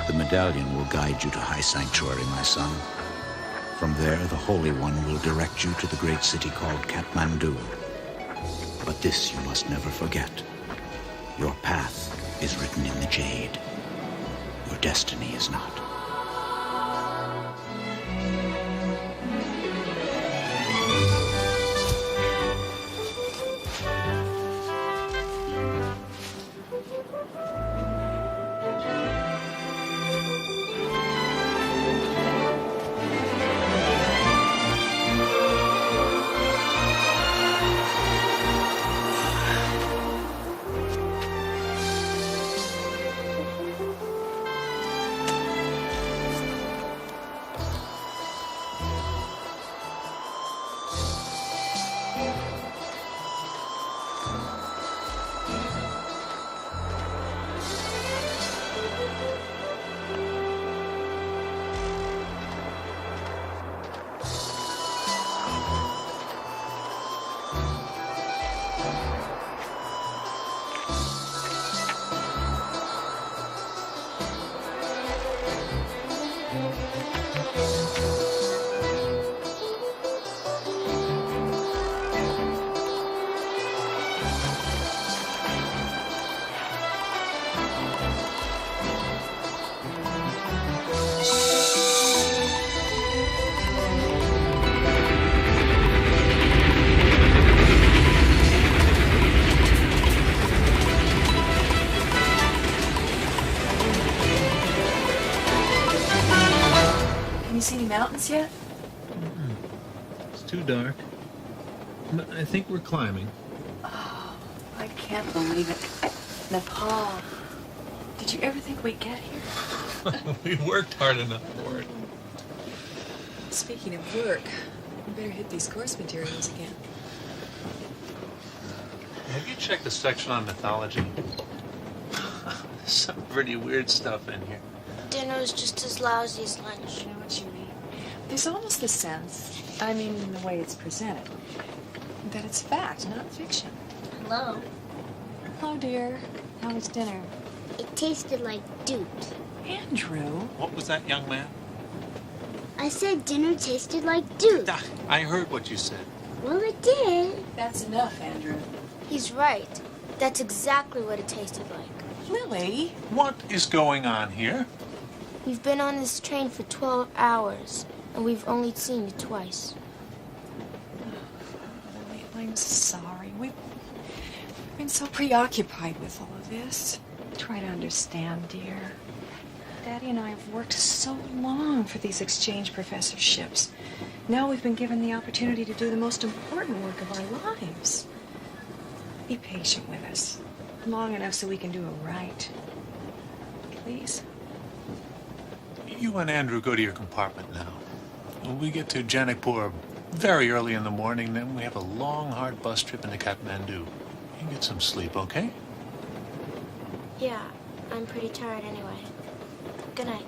The medallion will guide you to High Sanctuary, my son. From there, the Holy One will direct you to the great city called Kathmandu. But this you must never forget. Your path is written in the jade. Your destiny is not. You see any mountains yet? It's too dark. But I think we're climbing. Oh, I can't believe it. Nepal. Did you ever think we'd get here? We worked hard enough for it. Speaking of work, we better hit these course materials again. Have you checked the section on mythology? There's some pretty weird stuff in here. Dinner was just as lousy as lunch. I know what you mean. There's almost the sense, I mean in the way it's presented, that it's fact, not fiction. Hello. Hello, dear. How was dinner? It tasted like doot. Andrew. What was that, young man? I said dinner tasted like doot. I heard what you said. Well, it did. That's enough, Andrew. He's right. That's exactly what it tasted like. Lily. What is going on here? We've been on this train for 12 hours, and we've only seen you twice. Lily, I'm sorry. We've been so preoccupied with all of this. Try to understand, dear. Daddy and I have worked so long for these exchange professorships. Now we've been given the opportunity to do the most important work of our lives. Be patient with us. Long enough so we can do it right. Please. You and Andrew go to your compartment now. We get to Janakpur very early in the morning, then we have a long, hard bus trip into Kathmandu. You get some sleep, okay? Yeah, I'm pretty tired anyway. Good night.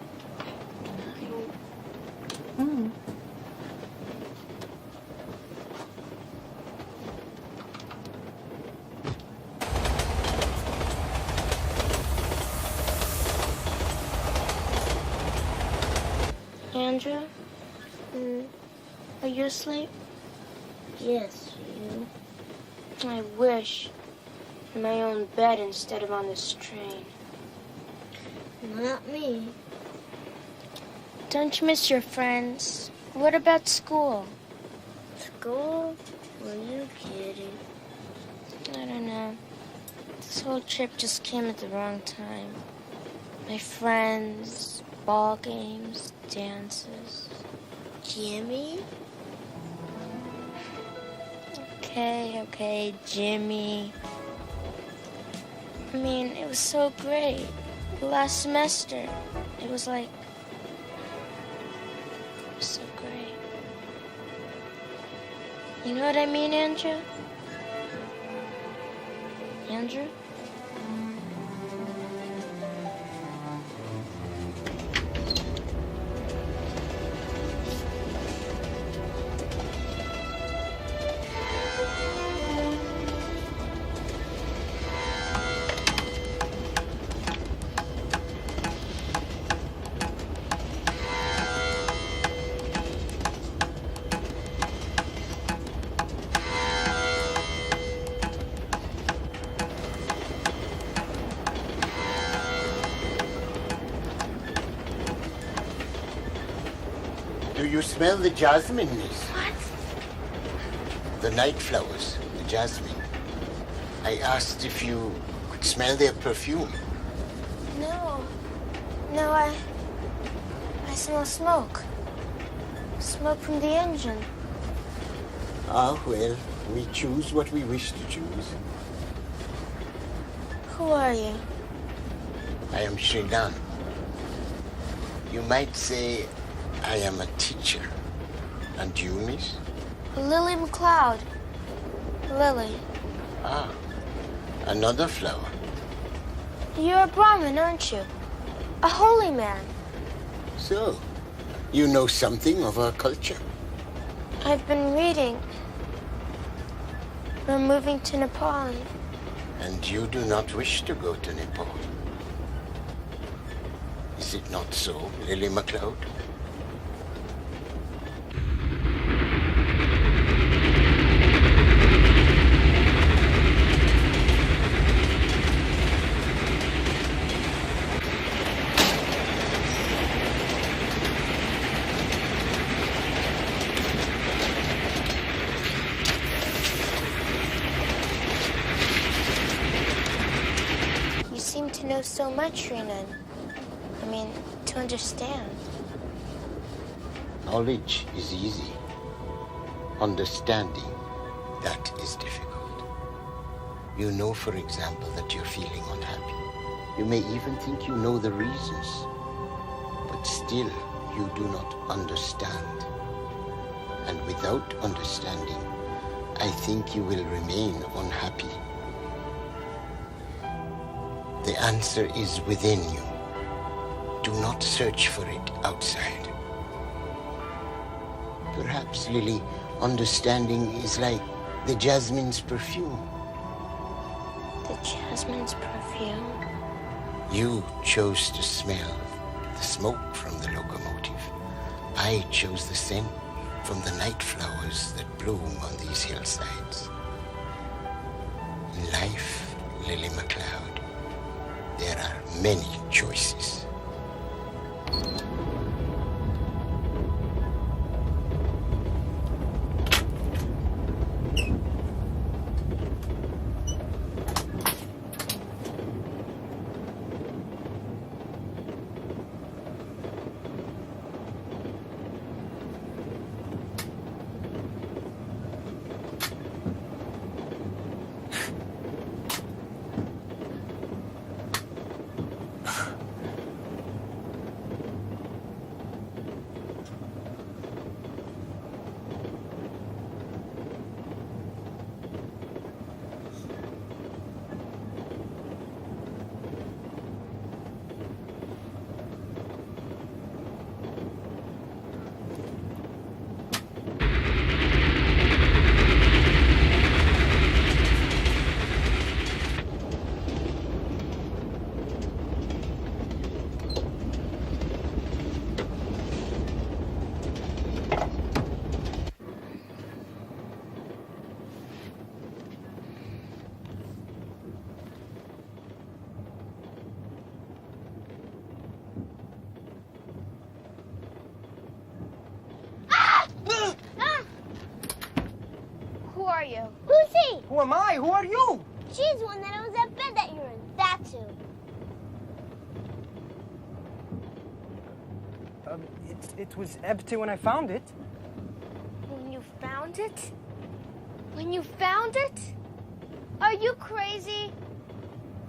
Mm. Andrew? Are you asleep? Yes, you. I wish. In my own bed instead of on this train. Not me. Don't you miss your friends? What about school? School? Were you kidding? I don't know. This whole trip just came at the wrong time. My friends, ball games, dances. Jimmy? Okay, Jimmy. I mean, it was so great. Last semester, it was like... It was so great. You know what I mean, Andrew? Andrew? Do you smell the jasmine, miss? What? The night flowers, the jasmine. I asked if you could smell their perfume. No. No, I smell smoke. Smoke from the engine. Ah, well, we choose what we wish to choose. Who are you? I am Srilan. You might say I am a teacher. And you, miss? Lily McLeod. Lily. Ah, another flower. You're a Brahmin, aren't you? A holy man. So, you know something of our culture. I've been reading. We're moving to Nepal. And you do not wish to go to Nepal. Is it not so, Lily MacLeod? You seem to know so much, Renan. I mean, to understand. Knowledge is easy. Understanding, that is difficult. You know, for example, that you're feeling unhappy. You may even think you know the reasons. But still, you do not understand. And without understanding, I think you will remain unhappy. The answer is within you. Do not search for it outside. Perhaps, Lily, understanding is like the jasmine's perfume. The jasmine's perfume? You chose to smell the smoke from the locomotive. I chose the scent from the night flowers that bloom on these hillsides. In life, Lily MacLeod, there are many choices. Who are you? Who's he? Who am I? Who are you? She's the one that owns that bed that you're in. That's who. It was empty when I found it. When you found it? When you found it? Are you crazy?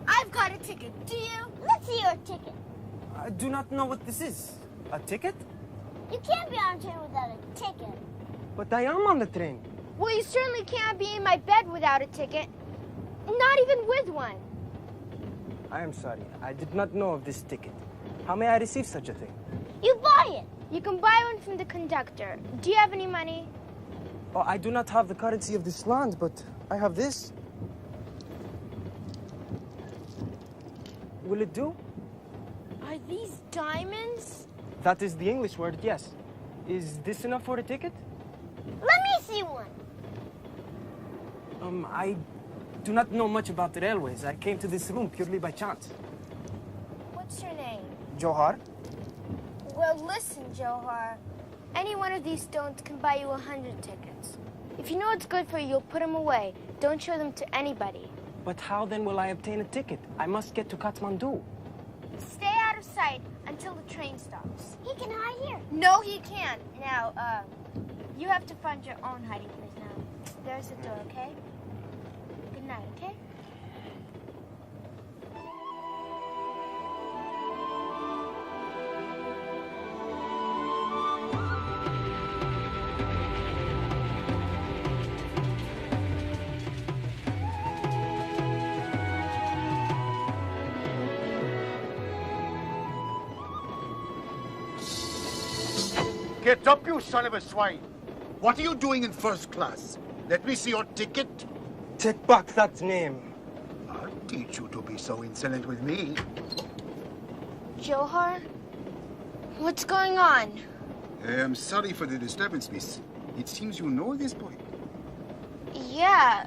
I've got a ticket. Do you? Let's see your ticket. I do not know what this is. A ticket? You can't be on a train without a ticket. But I am on the train. Well, you certainly can't be in my bed without a ticket. Not even with one. I am sorry. I did not know of this ticket. How may I receive such a thing? You buy it. You can buy one from the conductor. Do you have any money? Oh, I do not have the currency of this land, but I have this. Will it do? Are these diamonds? That is the English word, yes. Is this enough for a ticket? Let me see one. I do not know much about the railways. I came to this room purely by chance. What's your name? Johar? Well, listen, Johar. Any one of these stones can buy you 100 tickets. If you know what's good for you, you'll put them away. Don't show them to anybody. But how then will I obtain a ticket? I must get to Kathmandu. Stay out of sight until the train stops. He can hide here. No, he can't. Now, you have to find your own hiding place now. There's the door, okay? Good night, okay? Get up, you son of a swine! What are you doing in first class? Let me see your ticket. Take back that name. I'll teach you to be so insolent with me. Johar? What's going on? I'm sorry for the disturbance, miss. It seems you know this boy. Yeah.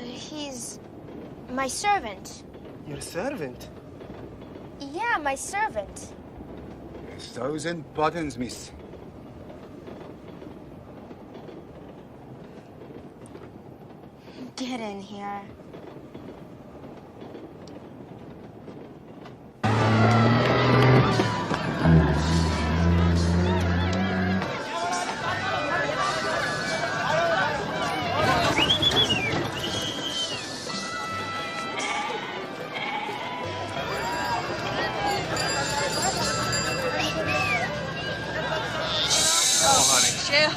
He's my servant. Your servant? Yeah, my servant. 1,000 buttons, miss. Get in here. Jeff.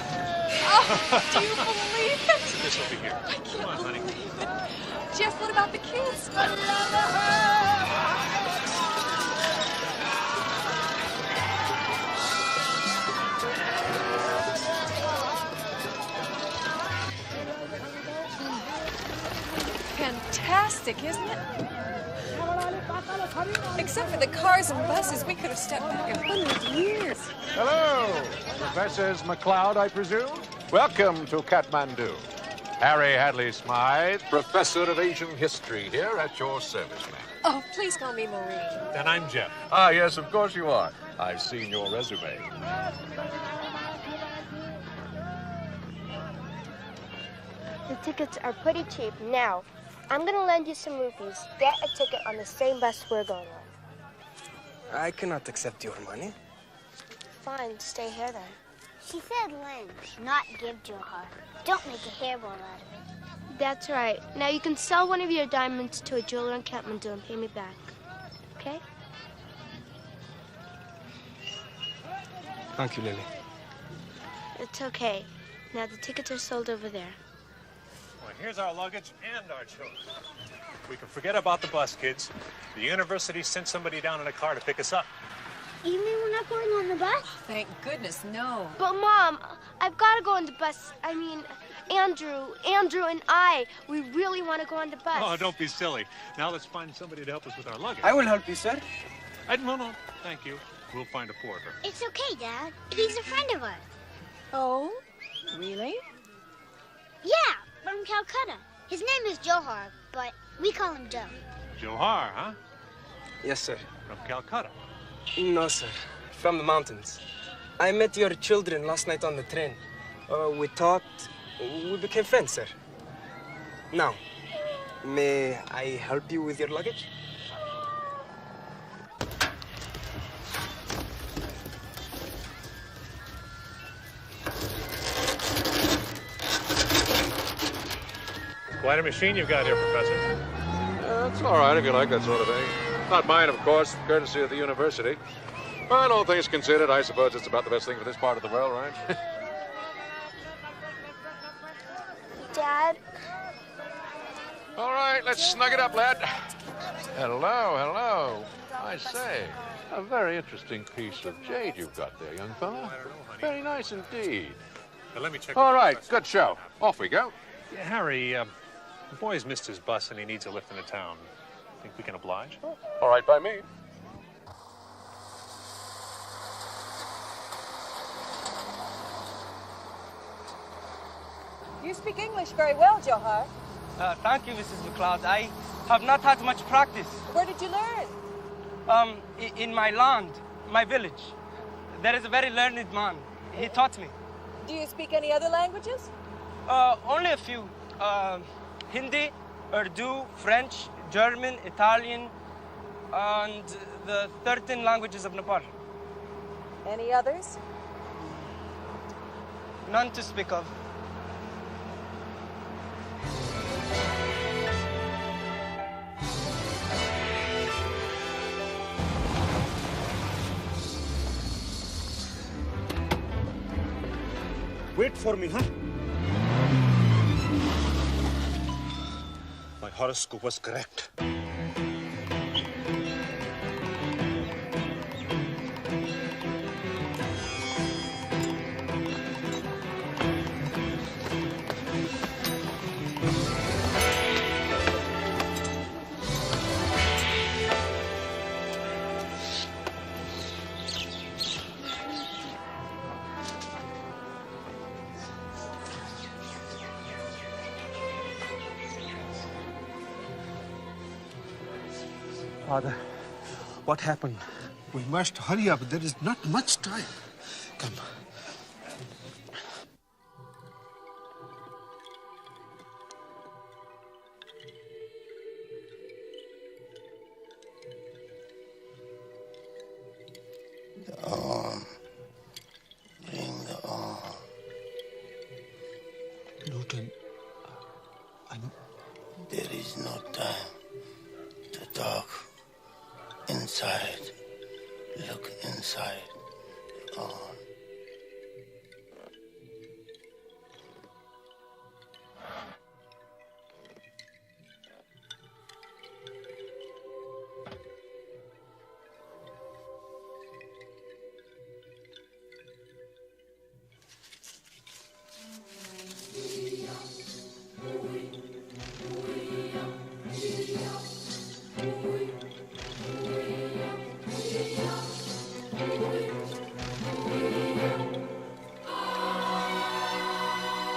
Oh, do you believe it? This will be here. I can't Come on, honey. believe it. Jeff, what about the kids? Fantastic, isn't it? Except for the cars and buses, we could have stepped back 100 years. Hello, Professors McLeod, I presume. Welcome to Kathmandu. Harry Hadley Smythe, Professor of Asian History, here at your service, ma'am. Oh, please call me Maureen. Then I'm Jeff. Ah, yes, of course you are. I've seen your resume. The tickets are pretty cheap. Now, I'm gonna lend you some rupees. Get a ticket on the same bus we're going on. I cannot accept your money. Fine, stay here then. She said lend, not give Johar. Don't make a hairball out of it. That's right. Now you can sell one of your diamonds to a jeweler in Kathmandu and pay me back. Okay? Thank you, Lily. It's okay. Now the tickets are sold over there. Well, here's our luggage and our children. We can forget about the bus, kids. The university sent somebody down in a car to pick us up. You mean we're not going on the bus? Thank goodness, no. But Mom, I've got to go on the bus. I mean, Andrew and I, we really want to go on the bus. Oh, don't be silly. Now let's find somebody to help us with our luggage. I will help you, sir. No, thank you. We'll find a porter. It's okay, Dad. He's a friend of ours. Oh, really? Yeah, from Calcutta. His name is Johar, but we call him Joe. Johar, huh? Yes, sir. From Calcutta. No, sir. From the mountains. I met your children last night on the train. We talked. We became friends, sir. Now, may I help you with your luggage? Quite a machine you've got here, Professor. It's all right if you like that sort of thing. Not mine, of course, courtesy of the university. But all things considered, I suppose it's about the best thing for this part of the world, right? Dad? All right, let's snug it up, lad. Hello. I say, a very interesting piece of jade you've got there, young fellow. Very nice indeed. Now, let me check. All with the right, professor. good show. Off we go. Yeah, Harry, the boy's missed his bus and he needs a lift into town. Think we can oblige? All right by me. You speak English very well, Johar. Thank you, Mrs. McLeod. I have not had much practice. Where did you learn? In my land, my village, there is a very learned man. He taught me. Do you speak any other languages? Only a few. Hindi, Urdu, French, German, Italian, and the 13 languages of Nepal. Any others? None to speak of. Wait for me, huh? My horoscope was correct. Father, what happened? We must hurry up. There is not much time. Come. The arm. Bring the arm. Lieutenant, There is no time to talk. Inside. Look inside. The arm.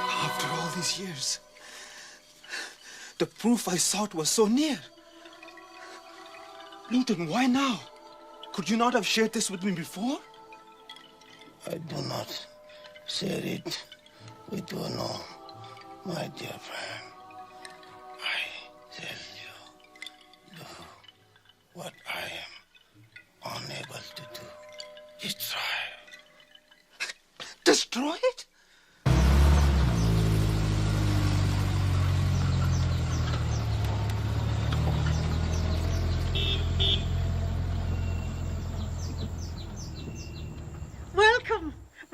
After all these years, the proof I sought was so near. Luton, why now? Could you not have shared this with me before? I do not share it with you, no, my dear friend. I tell you, do what I am unable to do. Destroy. Destroy it?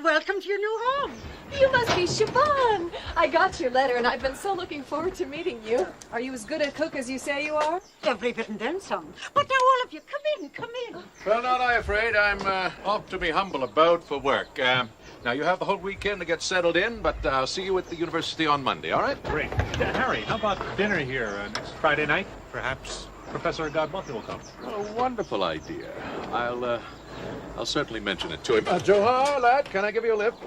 Welcome to your new home. You must be Siobhan. I got your letter, and I've been so looking forward to meeting you. Are you as good a cook as you say you are? Every bit and then some. But now all of you, come in. Well, not I afraid. I'm off to be humble about for work. Now, you have the whole weekend to get settled in, but I'll see you at the university on Monday, all right? Great. Harry, how about dinner here next Friday night? Perhaps Professor Godmonte will come. A wonderful idea. I'll certainly mention it to him. Johar, lad, can I give you a lift?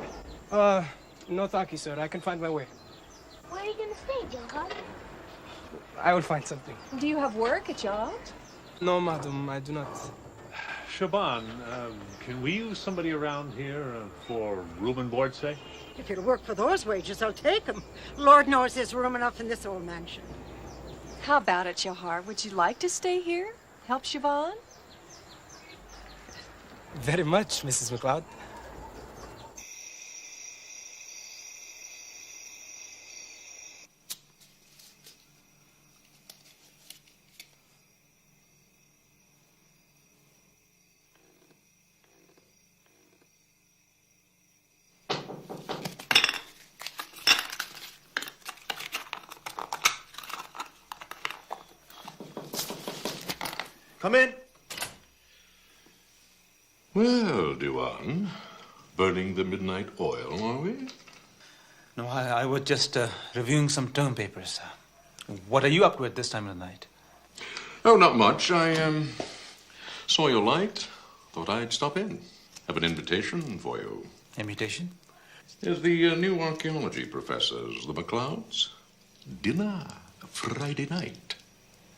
No thank you, sir. I can find my way. Where are you going to stay, Johar? I will find something. Do you have work, a job? No, madam, I do not. Siobhan, can we use somebody around here for room and board's sake? If you'll work for those wages, I'll take them. Lord knows there's room enough in this old mansion. How about it, Johar? Would you like to stay here? Help Siobhan? Very much, Mrs. McLeod. Come in. Well, Diwan, burning the midnight oil, are we? No, I was just reviewing some term papers. What are you up to at this time of the night? Oh, not much. I saw your light. Thought I'd stop in. Have an invitation for you. Invitation? There's the new archaeology professors, the McLeods. Dinner Friday night.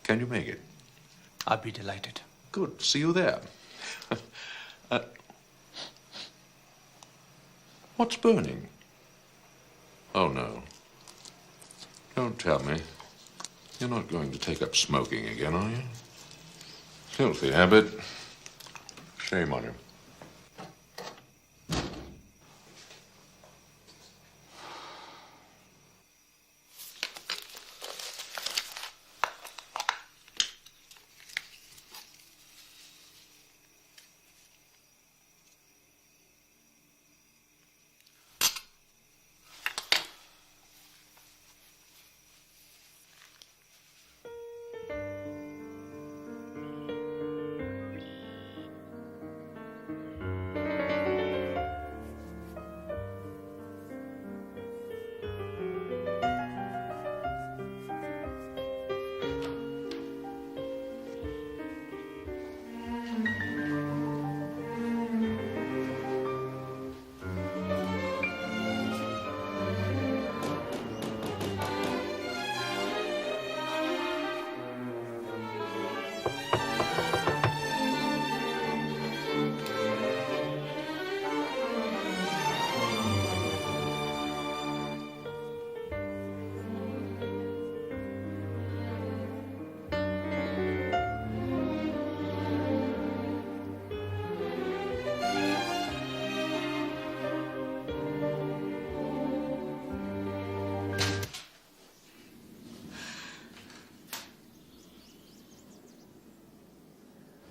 Can you make it? I'll be delighted. Good. See you there. What's burning? Oh, no. Don't tell me. You're not going to take up smoking again, are you? Filthy habit. Shame on you.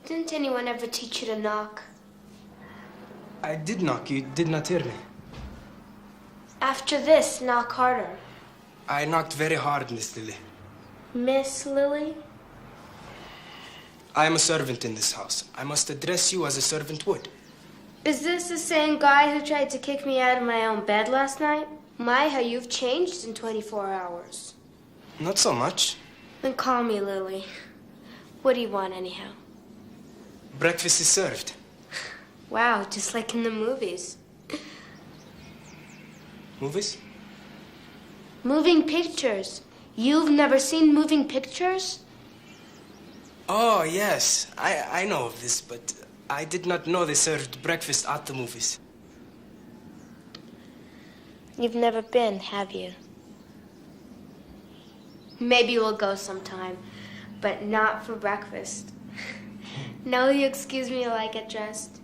Didn't anyone ever teach you to knock? I did knock. You did not hear me. After this, knock harder. I knocked very hard, Miss Lily. Miss Lily? I am a servant in this house. I must address you as a servant would. Is this the same guy who tried to kick me out of my own bed last night? My, how you've changed in 24 hours. Not so much. Then call me Lily. What do you want, anyhow? Breakfast is served. Wow, just like in the movies. Movies? Moving pictures. You've never seen moving pictures? Oh, yes. I know of this, but I did not know they served breakfast at the movies. You've never been, have you? Maybe we'll go sometime, but not for breakfast. No, you excuse me while I get dressed.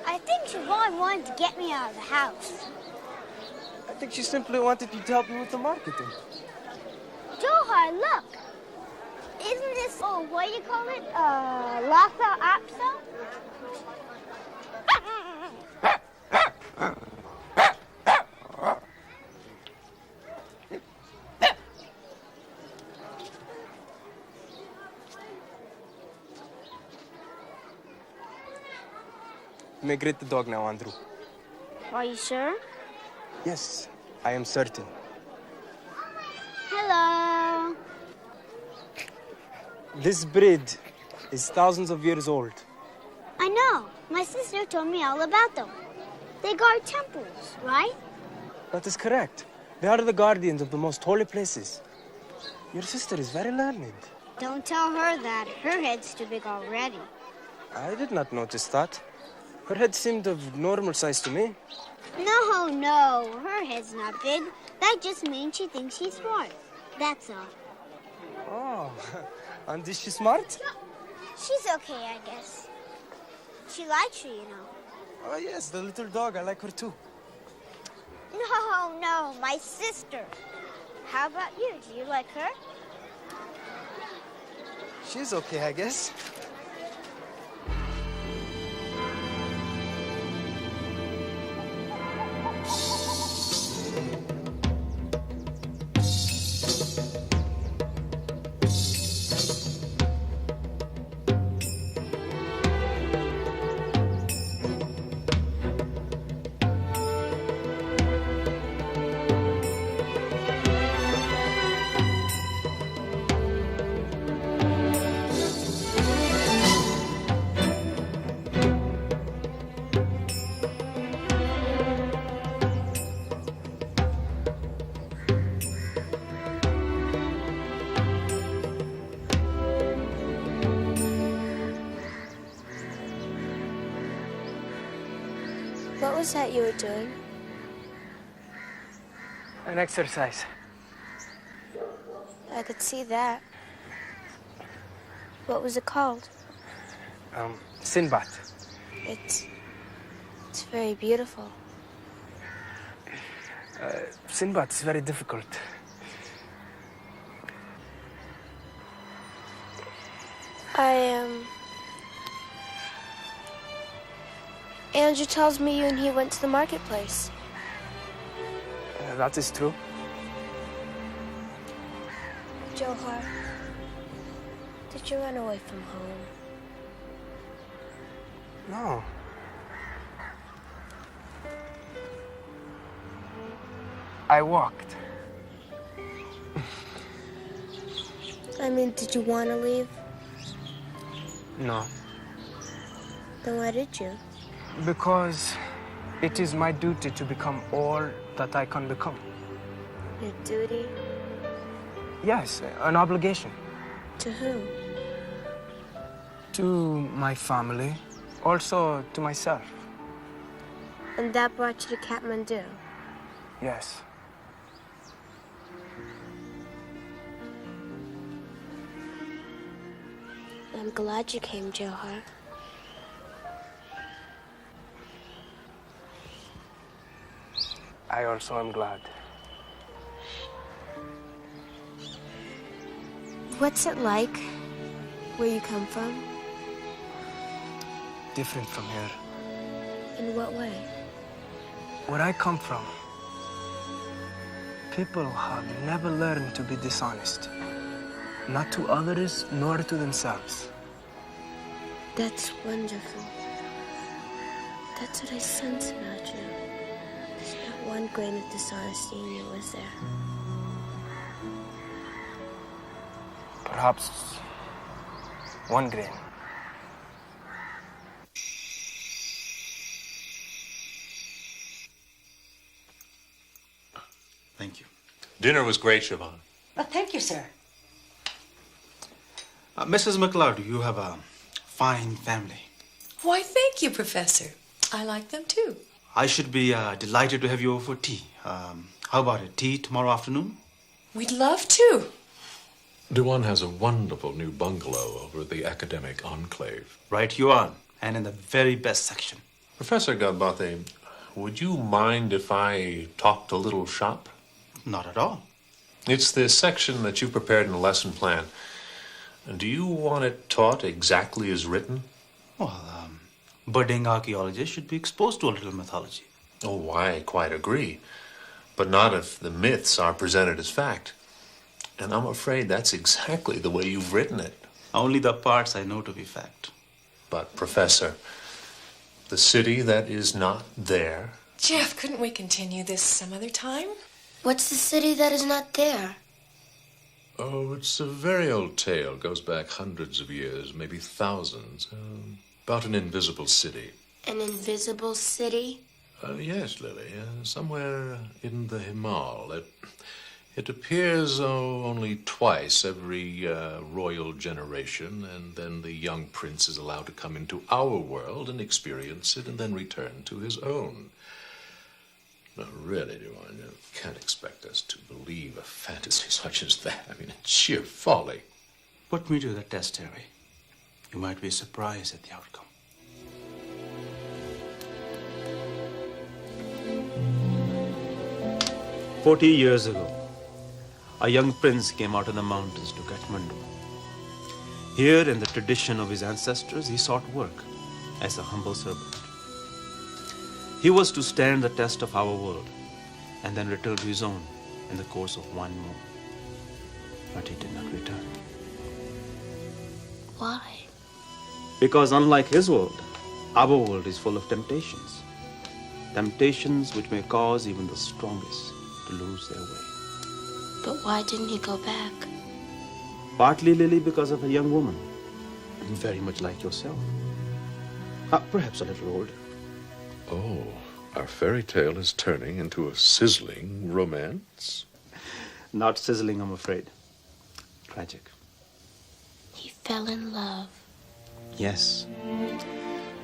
I think Siobhan wanted to get me out of the house. I think she simply wanted you to help me with the marketing. Johar, look! Isn't this, what do you call it? Lhasa Apso? You may greet the dog now, Andrew. Are you sure? Yes, I am certain. Hello. This breed is thousands of years old. I know. My sister told me all about them. They guard temples, right? That is correct. They are the guardians of the most holy places. Your sister is very learned. Don't tell her that. Her head's too big already. I did not notice that. Her head seemed of normal size to me. No. Her head's not big. That just means she thinks she's smart. That's all. Oh, and is she smart? She's okay, I guess. She likes you, you know. Oh, yes, the little dog. I like her too. No, my sister. How about you? Do you like her? She's okay, I guess. What was that you were doing? An exercise. I could see that. What was it called? Sinbad. It's very beautiful. Sinbad's very difficult. Andrew tells me you and he went to the marketplace. That is true. Johar, did you run away from home? No. I walked. I mean, did you want to leave? No. Then why did you? Because it is my duty to become all that I can become. Your duty? Yes, an obligation. To who? To my family, also to myself. And that brought you to Kathmandu? Yes. I'm glad you came, Johar. I also am glad. What's it like where you come from? Different from here. In what way? Where I come from, people have never learned to be dishonest. Not to others, nor to themselves. That's wonderful. That's what I sense about you. There's not one grain of dishonesty in you, is there? Perhaps one grain. Thank you. Dinner was great, Siobhan. Oh, thank you, sir. Mrs. McLeod, you have a fine family. Why, thank you, Professor. I like them too. I should be delighted to have you over for tea. How about it? Tea tomorrow afternoon? We'd love to. Dewan has a wonderful new bungalow over at the academic enclave. Right you are, and in the very best section. Professor Galbathe, would you mind if I talked a little shop? Not at all. It's the section that you prepared in the lesson plan. Do you want it taught exactly as written? Well, budding archaeologists should be exposed to a little mythology. Oh, I quite agree. But not if the myths are presented as fact. And I'm afraid that's exactly the way you've written it. Only the parts I know to be fact. But, Professor, the city that is not there... Jeff, couldn't we continue this some other time? What's the city that is not there? Oh, it's a very old tale. Goes back hundreds of years, maybe thousands. About an invisible city. An invisible city? Yes, Lily. Somewhere in the Himal. It appears only twice every royal generation, and then the young prince is allowed to come into our world and experience it, and then return to his own. No, really, Dewan, you can't expect us to believe a fantasy such as that. I mean, it's sheer folly. Put me to the test, Harry. You might be surprised at the outcome. "40 years ago, a young prince came out of the mountains to Kathmandu. Here, in the tradition of his ancestors, he sought work as a humble servant. He was to stand the test of our world and then return to his own in the course of one more. But he did not return. Why? Because unlike his world, our world is full of temptations. Temptations which may cause even the strongest to lose their way. But why didn't he go back? Partly, Lily, because of a young woman, very much like yourself. Perhaps a little old. Oh, our fairy tale is turning into a sizzling romance? Not sizzling, I'm afraid. Tragic. He fell in love. Yes.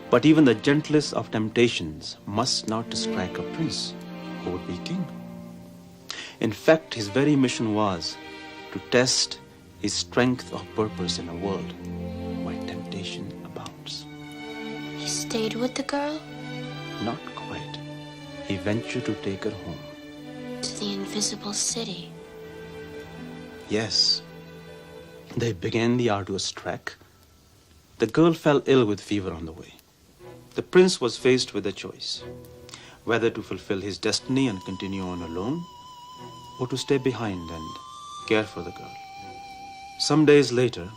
But even the gentlest of temptations must not strike a prince who would be king. In fact, his very mission was to test his strength of purpose in a world where temptation abounds. He stayed with the girl? Not quite. He ventured to take her home. To the invisible city. Yes. They began the arduous trek. The girl fell ill with fever on the way. The prince was faced with a choice, whether to fulfill his destiny and continue on alone, or to stay behind and care for the girl. Some days later,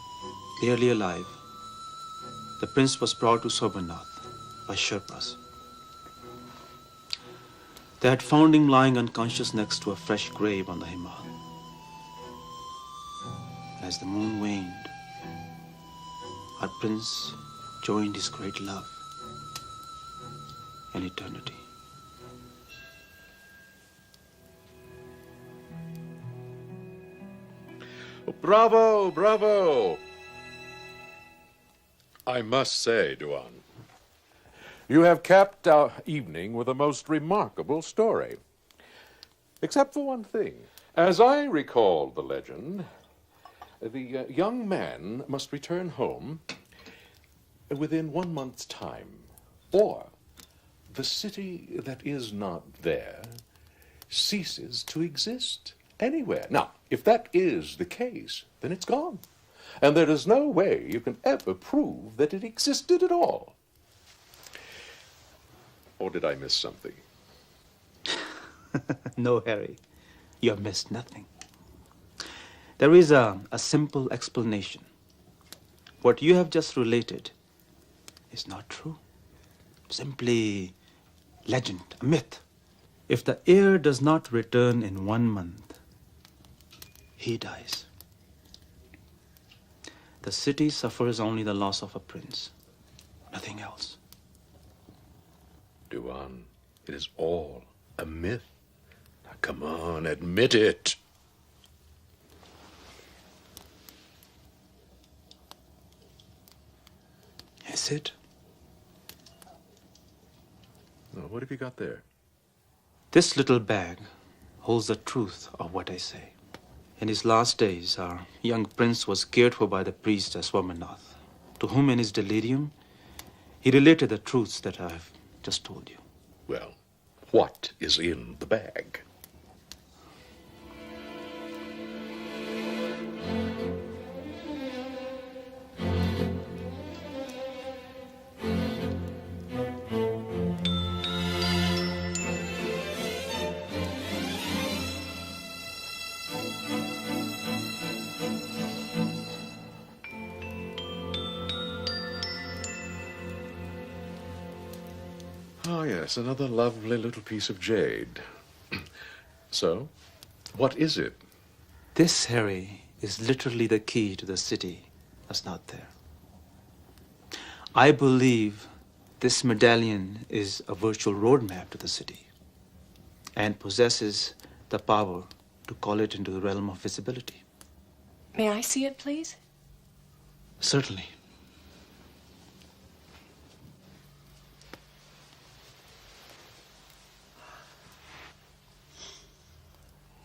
barely alive, the prince was brought to Sobernath by Sherpas. They had found him lying unconscious next to a fresh grave on the Himal. As the moon waned, our prince joined his great love in eternity. Bravo, bravo! I must say, Duan, you have capped our evening with a most remarkable story. Except for one thing. As I recall the legend, the young man must return home within 1 month's time, or the city that is not there ceases to exist anywhere. Now, if that is the case, then it's gone. And there is no way you can ever prove that it existed at all. Or did I miss something? No, Harry, you have missed nothing. There is a simple explanation. What you have just related is not true. Simply legend, a myth. If the heir does not return in 1 month, he dies. The city suffers only the loss of a prince, nothing else. Duan, it is all a myth. Now, come on, admit it. Is it? Well, what have you got there? This little bag holds the truth of what I say. In his last days, our young prince was cared for by the priest at Sobernath, to whom in his delirium, he related the truths that I have just told you. Well, what is in the bag? Oh, yes, another lovely little piece of jade. So, what is it? This, Harry, is literally the key to the city that's not there. I believe this medallion is a virtual roadmap to the city and possesses the power to call it into the realm of visibility. May I see it, please? Certainly.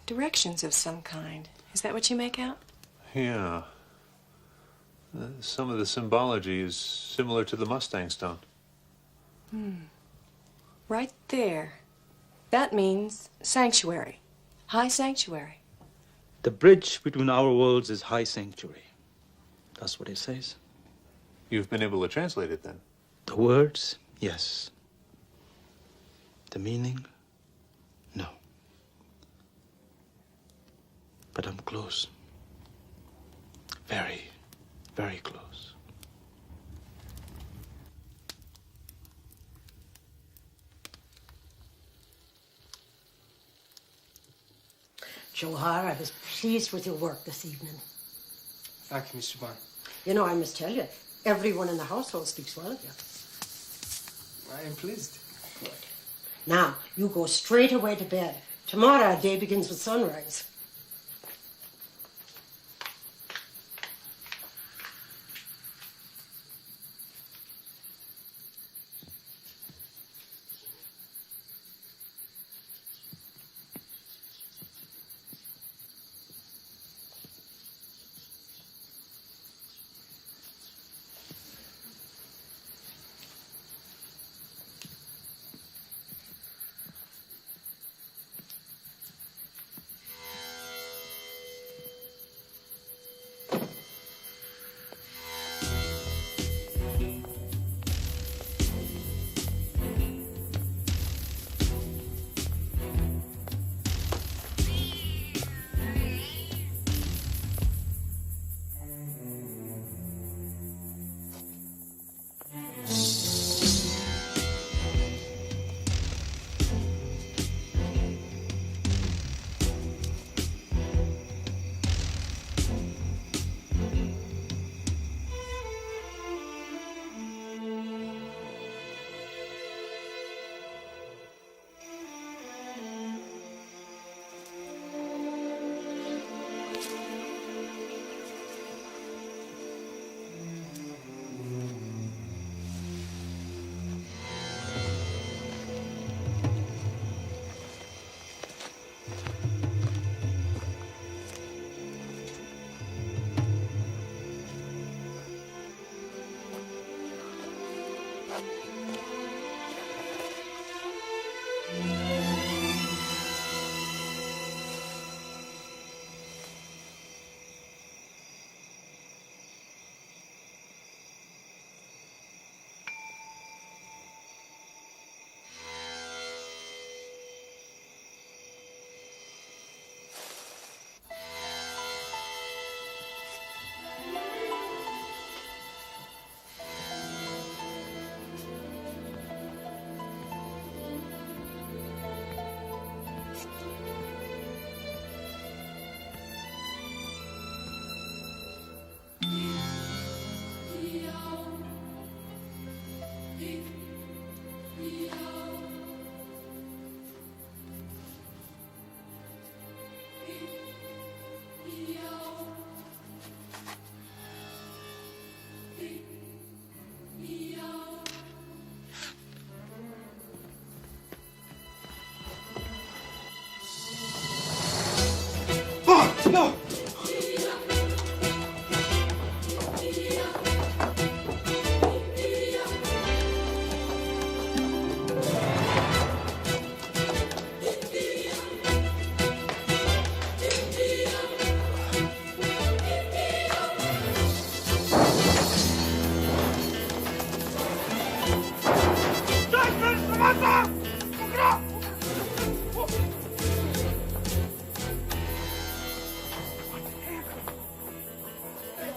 Directions of some kind. Is that what you make out? Yeah. Some of the symbology is similar to the Mustang stone. Right there. That means sanctuary. High sanctuary. The bridge between our worlds is high sanctuary. That's what it says. You've been able to translate it then? The words, yes. The meaning, no. But I'm close. Very, very close. Johar, I was pleased with your work this evening. Thank you, Mr. Bond. You know, I must tell you, everyone in the household speaks well of you. I am pleased. Good. Now, you go straight away to bed. Tomorrow, our day begins with sunrise.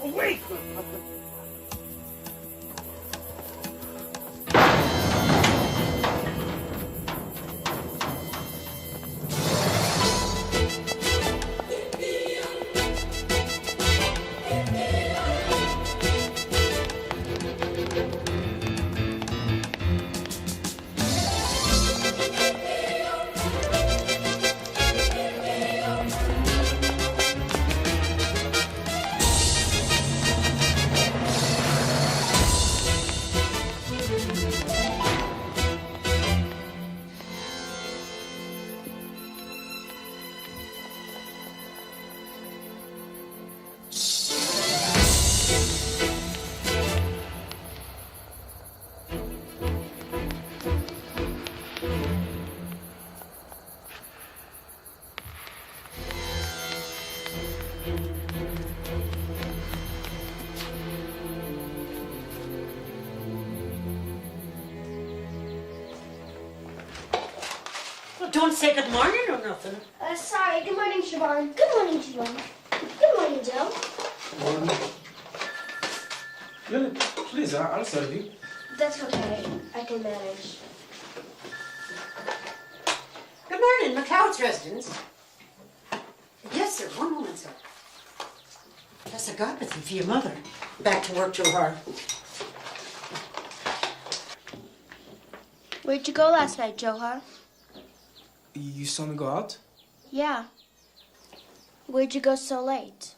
Wait! Don't say good morning or nothing. Sorry. Good morning, Siobhan. Good morning, Siobhan. Good morning, Joe. Lily, please, I'll serve you. That's okay. I can manage. Good morning, McLeod's residence. Yes, sir. One moment, sir. Professor Godwithy for your mother. Back to work, Johar. Where'd you go last night, Johar? You saw me go out? Yeah. Where'd you go so late?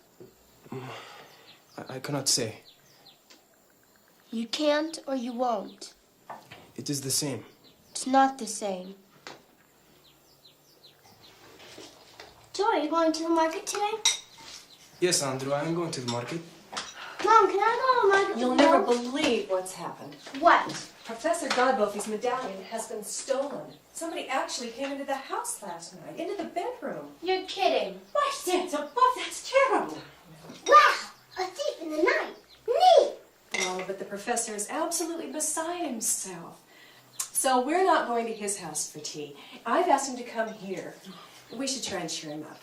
I cannot say. You can't or you won't. It is the same. It's not the same. Joe, are you going to the market today? Yes, Andrew, I am going to the market. Mom, can I go to the market You'll tomorrow? never believe what's happened. What? Professor Godbothie's medallion has been stolen. Somebody actually came into the house last night, into the bedroom. You're kidding. What's that? That's terrible. Wow! A thief in the night. Neat! Oh, but the professor is absolutely beside himself. So we're not going to his house for tea. I've asked him to come here. We should try and cheer him up.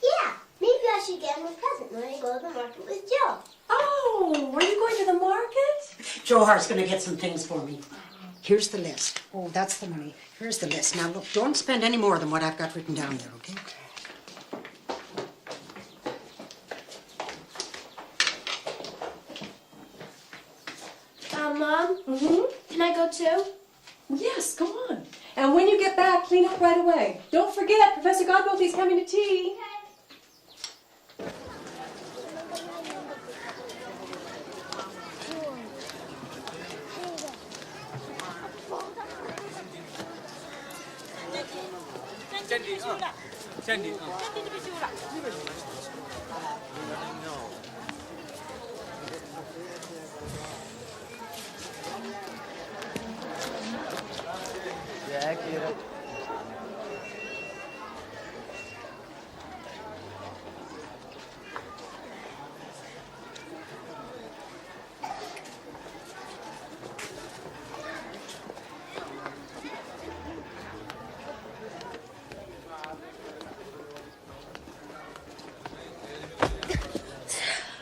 Yeah, maybe I should get him a present when I go to the market with Joe. Oh, are you going to the market? Johar's going to get some things for me. Here's the list. Oh, that's the money. Here's the list. Now, look, don't spend any more than what I've got written down there, okay? Mom? Can I go too? Yes, go on. And when you get back, clean up right away. Don't forget, Professor Godbothie's coming to tea.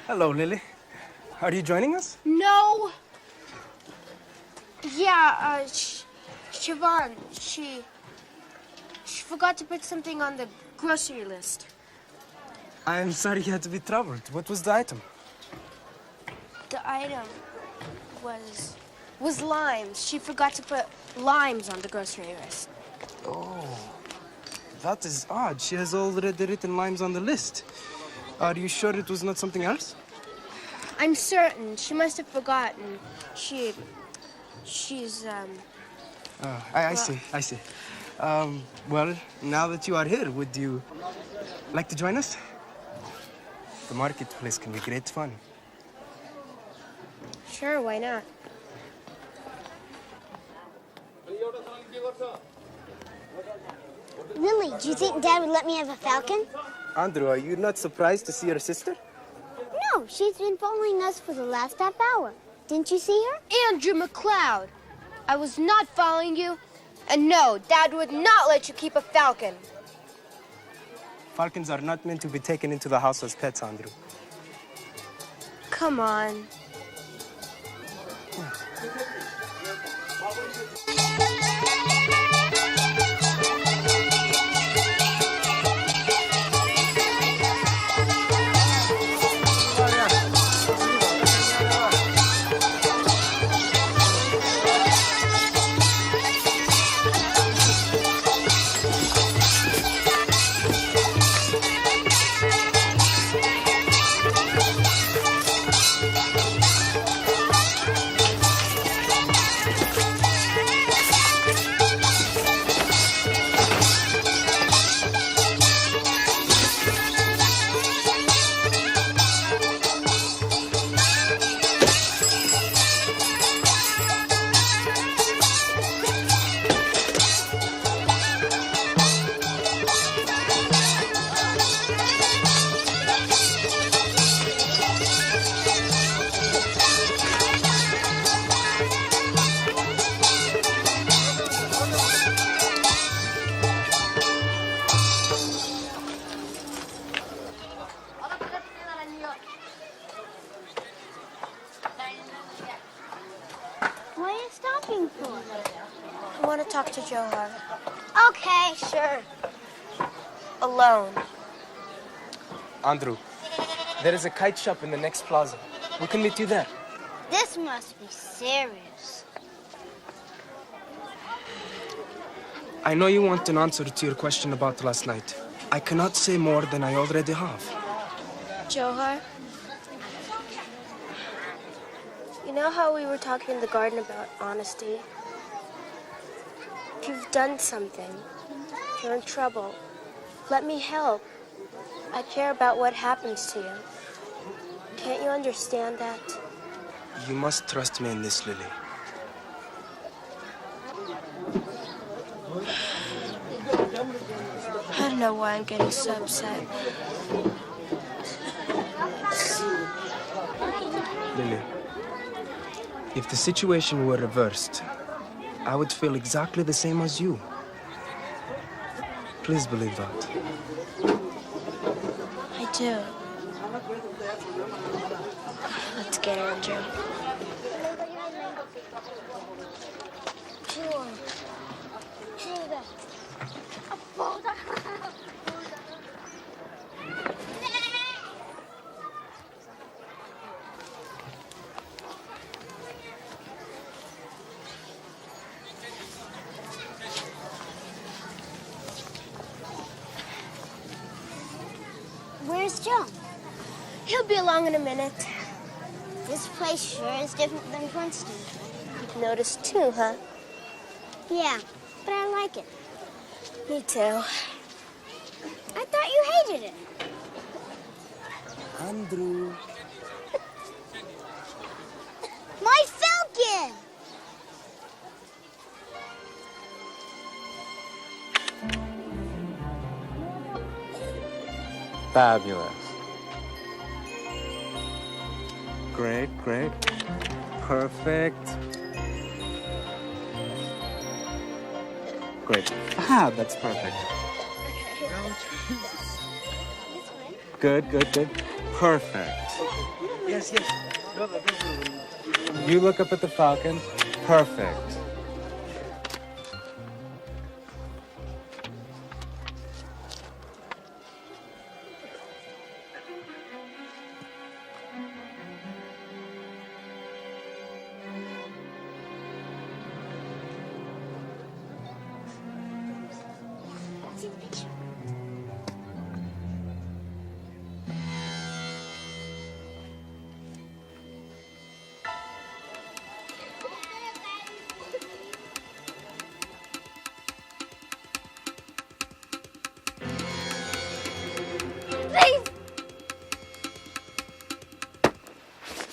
Hello, Lily. Are you joining us? No. Yeah, Siobhan, she forgot to put something on the grocery list. I am sorry you had to be troubled. What was the item? The item was limes. She forgot to put limes on the grocery list. Oh, that is odd. She has already written limes on the list. Are you sure it was not something else? I'm certain. She must have forgotten. She's, I see. Well, now that you are here, would you like to join us? The marketplace can be great fun. Sure, why not? Lily, do you think Dad would let me have a falcon? Andrew, are you not surprised to see your sister? No, she's been following us for the last half hour. Didn't you see her? Andrew McLeod, I was not following you. And no, Dad would not let you keep a falcon. Falcons are not meant to be taken into the house as pets, Andrew. Come on. What are you stopping for? I want to talk to Johar. Okay, sure. Alone. Andrew, there is a kite shop in the next plaza. We can meet you there. This must be serious. I know you want an answer to your question about last night. I cannot say more than I already have. Johar? You know how we were talking in the garden about honesty? If you've done something, if you're in trouble, let me help. I care about what happens to you. Can't you understand that? You must trust me in this, Lily. I don't know why I'm getting so upset. Lily, if the situation were reversed, I would feel exactly the same as you. Please believe that. I do. Let's get Andrew. Where's John? He'll be along in a minute. This place sure is different than Princeton. You've noticed too, huh? Yeah, but I like it. Me too. I thought you hated it. Andrew. My falcon! Fabulous. Great, great. Perfect. Great. Ah, that's perfect. Good, good, good. Perfect. Yes, yes. You look up at the falcon. Perfect.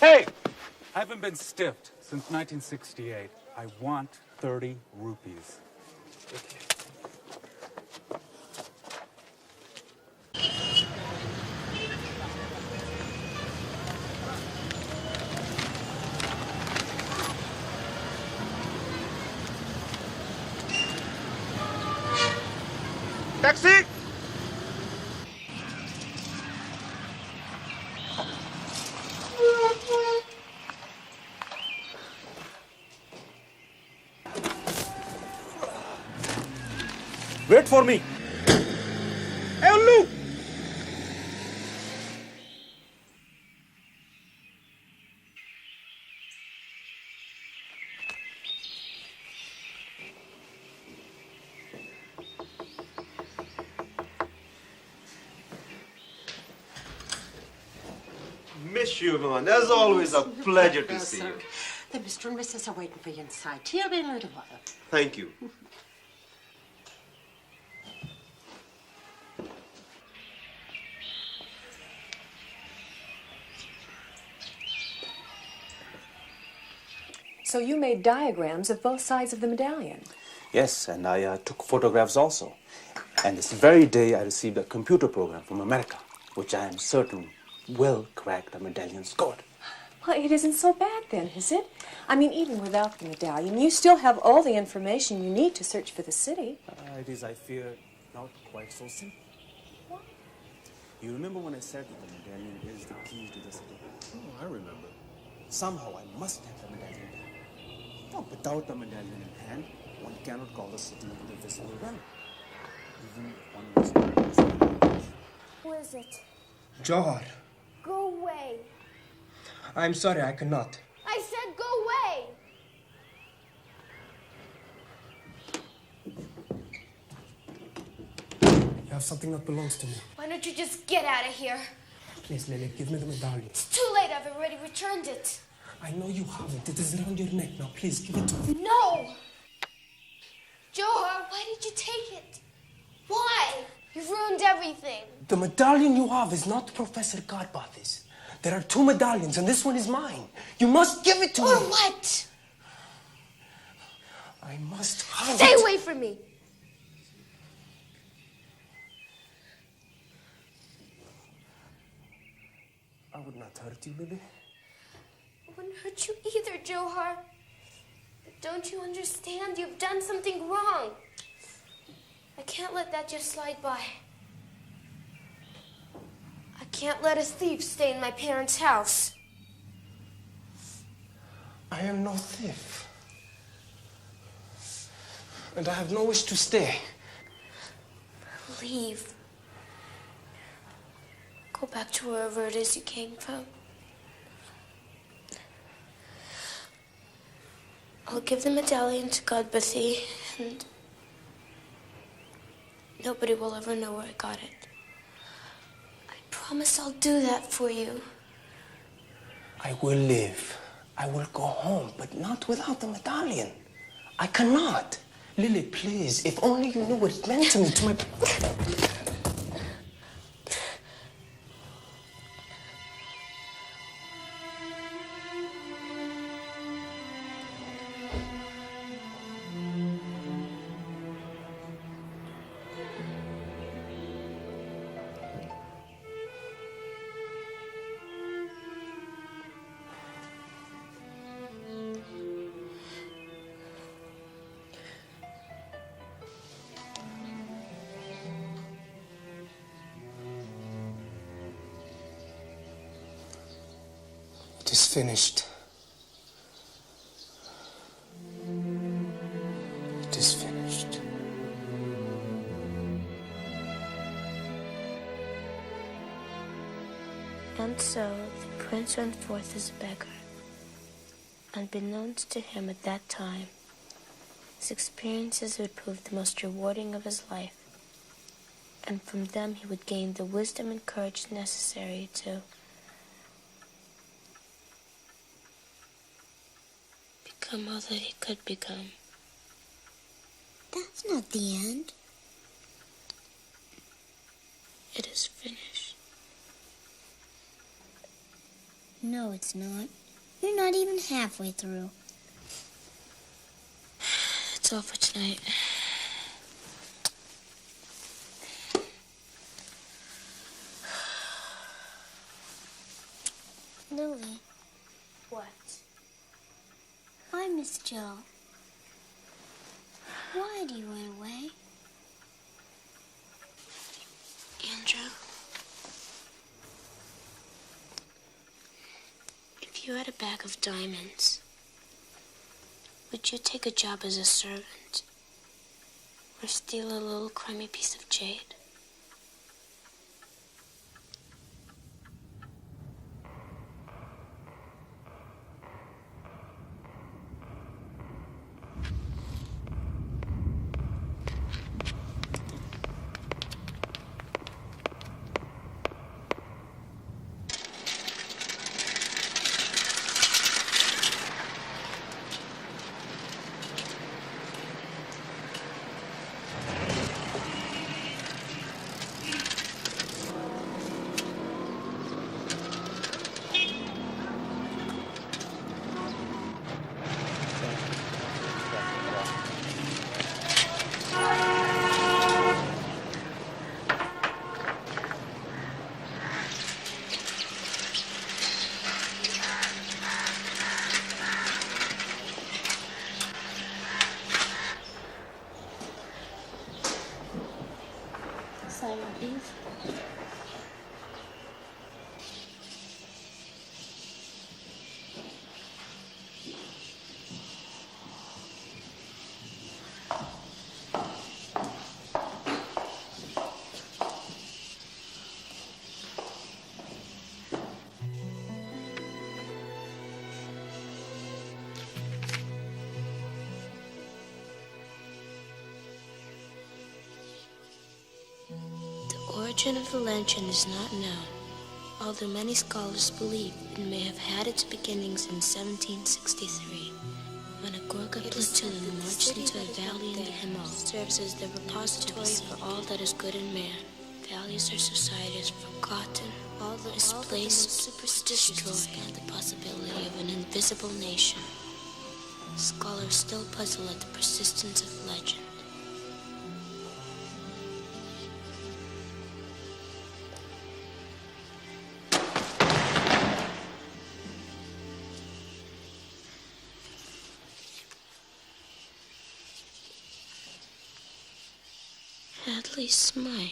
Hey! I haven't been stiffed since 1968. I want 30 rupees. Taxi! Wait for me. Hey, Ullu! Miss you, man. As always, a pleasure to see you. The Mr. and Mrs. are waiting for you inside. He'll be in a little while. Thank you. So you made diagrams of both sides of the medallion. Yes, and I took photographs also. And this very day I received a computer program from America, which I am certain will crack the medallion's code. Well, it isn't so bad then, is it? I mean, even without the medallion, you still have all the information you need to search for the city. It is, I fear, not quite so simple. What? You remember when I said that the medallion is the key to the city? Oh, I remember. Somehow I must have the medallion back. No, without the medallion in hand, one cannot call the city in the visible realm. Even one must know the language. Who is it? Jawhar. Go away. I'm sorry, I cannot. I said go away. You have something that belongs to me. Why don't you just get out of here? Please, Lily, give me the medallion. It's too late. I've already returned it. I know you have it. It is around your neck. Now, please, give it to me. No! Jawhar, why did you take it? Why? You've ruined everything. The medallion you have is not Professor Karpathy's. There are two medallions, and this one is mine. You must give it to me. Or what? I must have Stay it. away from me. I would not hurt you, Lily. I wouldn't hurt you either, Jawhar. But don't you understand? You've done something wrong. I can't let that just slide by. I can't let a thief stay in my parents' house. I am no thief. And I have no wish to stay. Leave. Go back to wherever it is you came from. I'll give the medallion to Godbathy, and nobody will ever know where I got it. I promise I'll do that for you. I will live. I will go home, but not without the medallion. I cannot. Lily, please, if only you knew what it meant to me, to my... It is finished. It is finished. And so the prince went forth as a beggar. Unbeknownst to him at that time, his experiences would prove the most rewarding of his life, and from them he would gain the wisdom and courage necessary to become all that he could become. That's not the end. It is finished. No, it's not. You're not even halfway through. It's all for tonight. Lily. What? Why, Miss Joe? Why do you run away? you had a bag of diamonds, would you take a job as a servant? Or steal a little crummy piece of jade? The origin of the legend is not known, although many scholars believe it may have had its beginnings in 1763, when a Gurkha platoon marched into a valley in the Himalayas. Serves as the repository for all that is good in man. Valleys or societies forgotten, all that is displaced, destroyed, the possibility of an invisible nation. Scholars still puzzle at the persistence of legend. Hadley Smythe.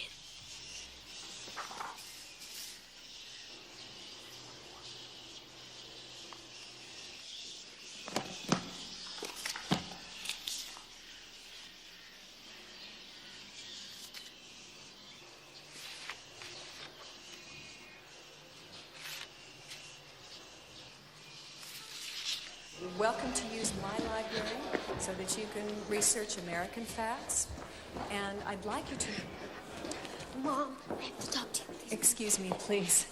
Welcome to use my library so that you can research American facts. And I'd like you to... Mom, I have to talk to you. Excuse me, please.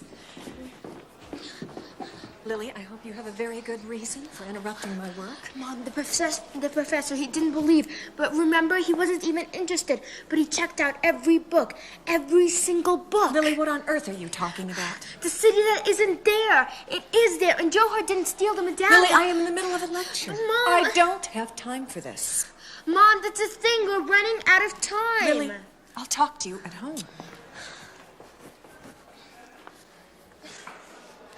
Lily, I hope you have a very good reason for interrupting my work. Mom, the professor, he didn't believe. But remember, he wasn't even interested. But he checked out every book, every single book. Lily, what on earth are you talking about? The city that isn't there. It is there, and Johar didn't steal the medallion. Lily, I am in the middle of a lecture. Mom! I don't have time for this. Mom, that's a thing. We're running out of time. Lily, I'll talk to you at home.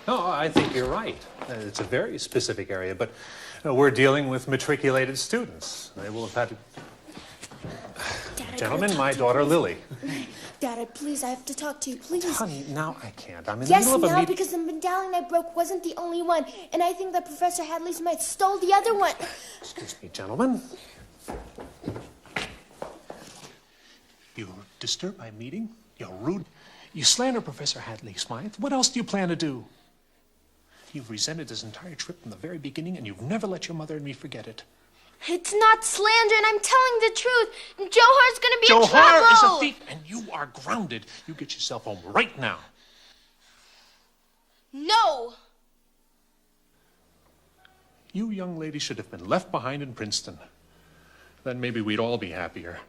No, I think you're right. It's a very specific area, but we're dealing with matriculated students. They will have had to... Gentlemen, my daughter, Lily. Dad, please, I have to talk to you, please. Honey, now I can't. I'm in the Yes, middle of a now, meeting. because the medallion I broke wasn't the only one. And I think that Professor Hadley Smythe stole the other one. Excuse me, gentlemen. You disturb my meeting? You're rude. You slander Professor Hadley Smythe. What else do you plan to do? You've resented this entire trip from the very beginning, and you've never let your mother and me forget it. It's not slander, and I'm telling the truth. Johar's gonna be in trouble. Johar is a thief, and you are grounded. You get yourself home right now. No. You young ladies should have been left behind in Princeton. Then maybe we'd all be happier.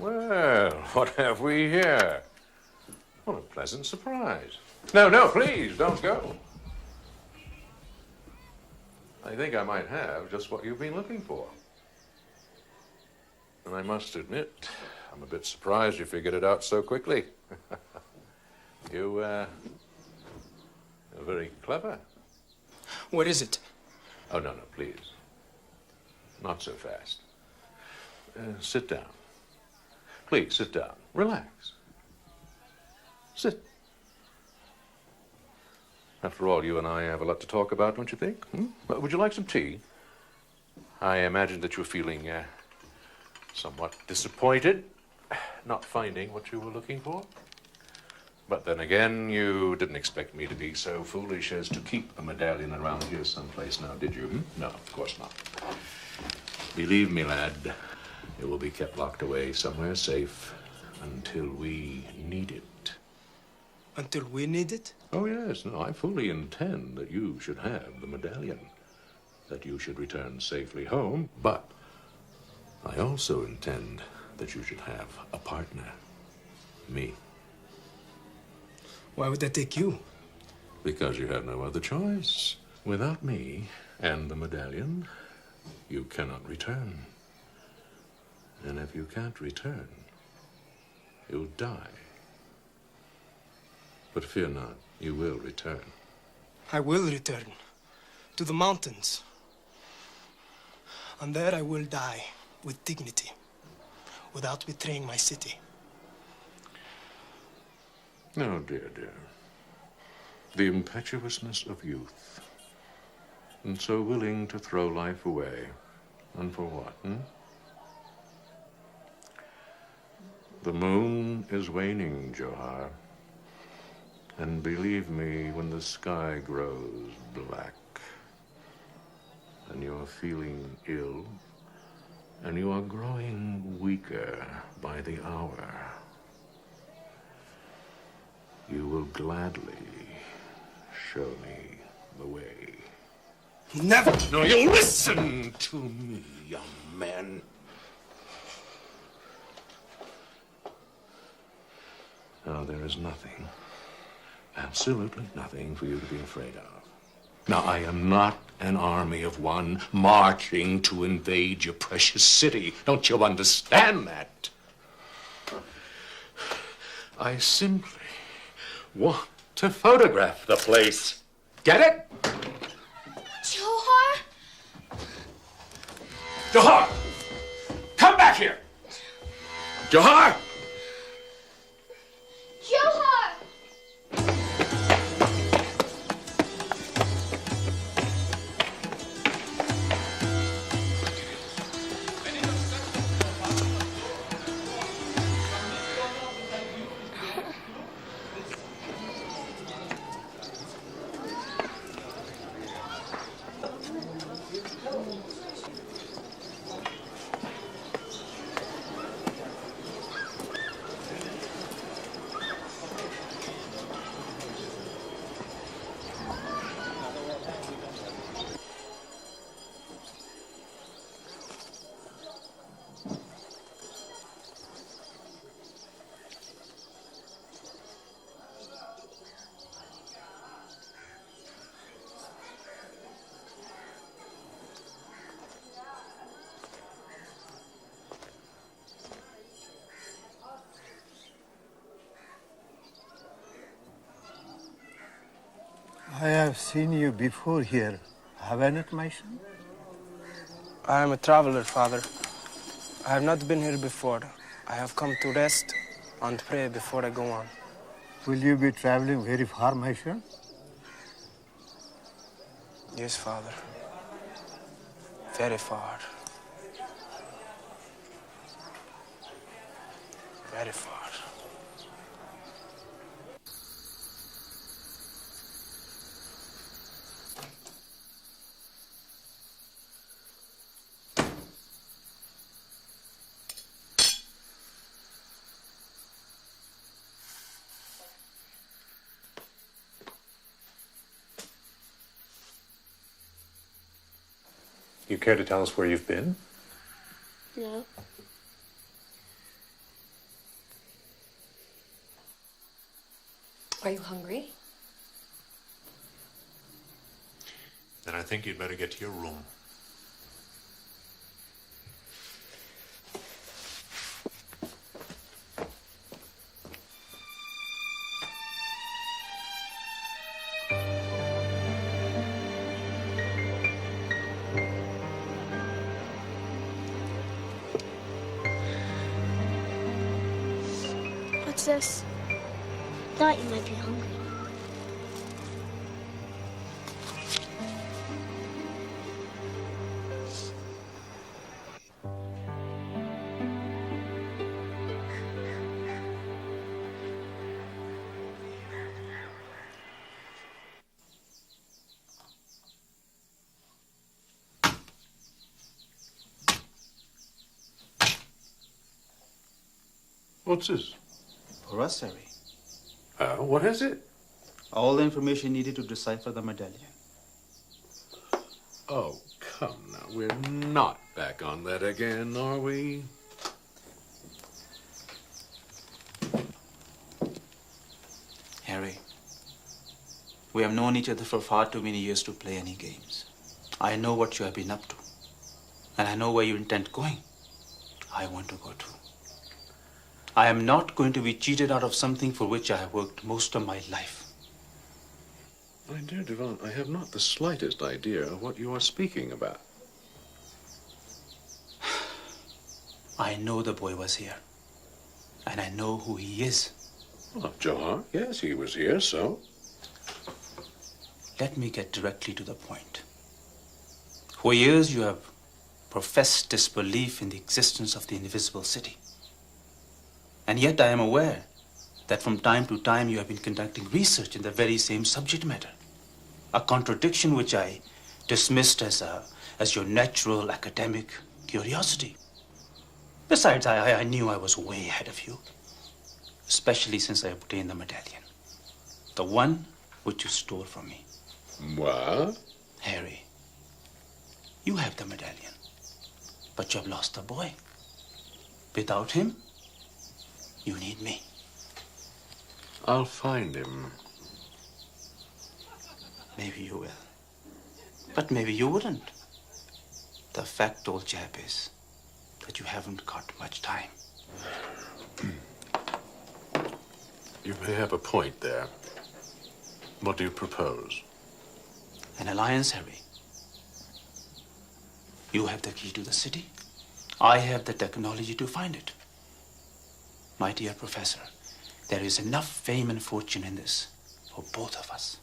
Well, what have we here? What a pleasant surprise. No, no, please, don't go. I think I might have just what you've been looking for. And I must admit, I'm a bit surprised you figured it out so quickly. You're very clever. What is it? Oh, no, no, please. Not so fast. Sit down. Please, sit down. Relax. Sit. After all, you and I have a lot to talk about, don't you think? Would you like some tea? I imagine that you're feeling somewhat disappointed, not finding what you were looking for. But then again, you didn't expect me to be so foolish as to keep the medallion around here someplace now, did you? No, of course not. Believe me, lad, it will be kept locked away somewhere safe until we need it. Until we need it? Oh, yes. No, I fully intend that you should have the medallion, that you should return safely home, but I also intend that you should have a partner, me. Why would I take you? Because you have no other choice. Without me and the medallion, you cannot return. And if you can't return, you'll die. But fear not, you will return. I will return to the mountains. And there I will die with dignity, without betraying my city. No, dear, dear. The impetuousness of youth, and so willing to throw life away. And for what, The moon is waning, Johar. And believe me, when the sky grows black, and you're feeling ill, and you are growing weaker by the hour, you will gladly show me the way. Never! No, you listen to me, young man. Now, there is nothing, absolutely nothing for you to be afraid of. Now, I am not an army of one marching to invade your precious city. Don't you understand that? I simply want to photograph the place. Get it? Johar? Johar! Come back here! Johar! Johar! I have seen you before here, have I not, my son? I am a traveler, Father. I have not been here before. I have come to rest and pray before I go on. Will you be traveling very far, my son? Yes, Father. Very far. Very far. You care to tell us where you've been? No. Are you hungry? Then I think you'd better get to your room. What's this? Thought you might be hungry. What's this? For us, Harry. What is it? All the information needed to decipher the medallion. Oh, come now. We're not back on that again, are we? Harry, we have known each other for far too many years to play any games. I know what you have been up to, and I know where you intend going. I want to go too. I am not going to be cheated out of something for which I have worked most of my life. My dear Devon, I have not the slightest idea of what you are speaking about. I know the boy was here, and I know who he is. Oh, Johar, yes, he was here, so? Let me get directly to the point. For years you have professed disbelief in the existence of the invisible city. And yet I am aware that from time to time you have been conducting research in the very same subject matter. A contradiction which I dismissed as your natural academic curiosity. Besides, I knew I was way ahead of you, especially since I obtained the medallion. The one which you stole from me. What? Harry, you have the medallion, but you have lost the boy. Without him, you need me. I'll find him. Maybe you will. But maybe you wouldn't. The fact, old chap, is that you haven't got much time. You may have a point there. What do you propose? An alliance, Harry. You have the key to the city. I have the technology to find it. My dear professor, there is enough fame and fortune in this for both of us.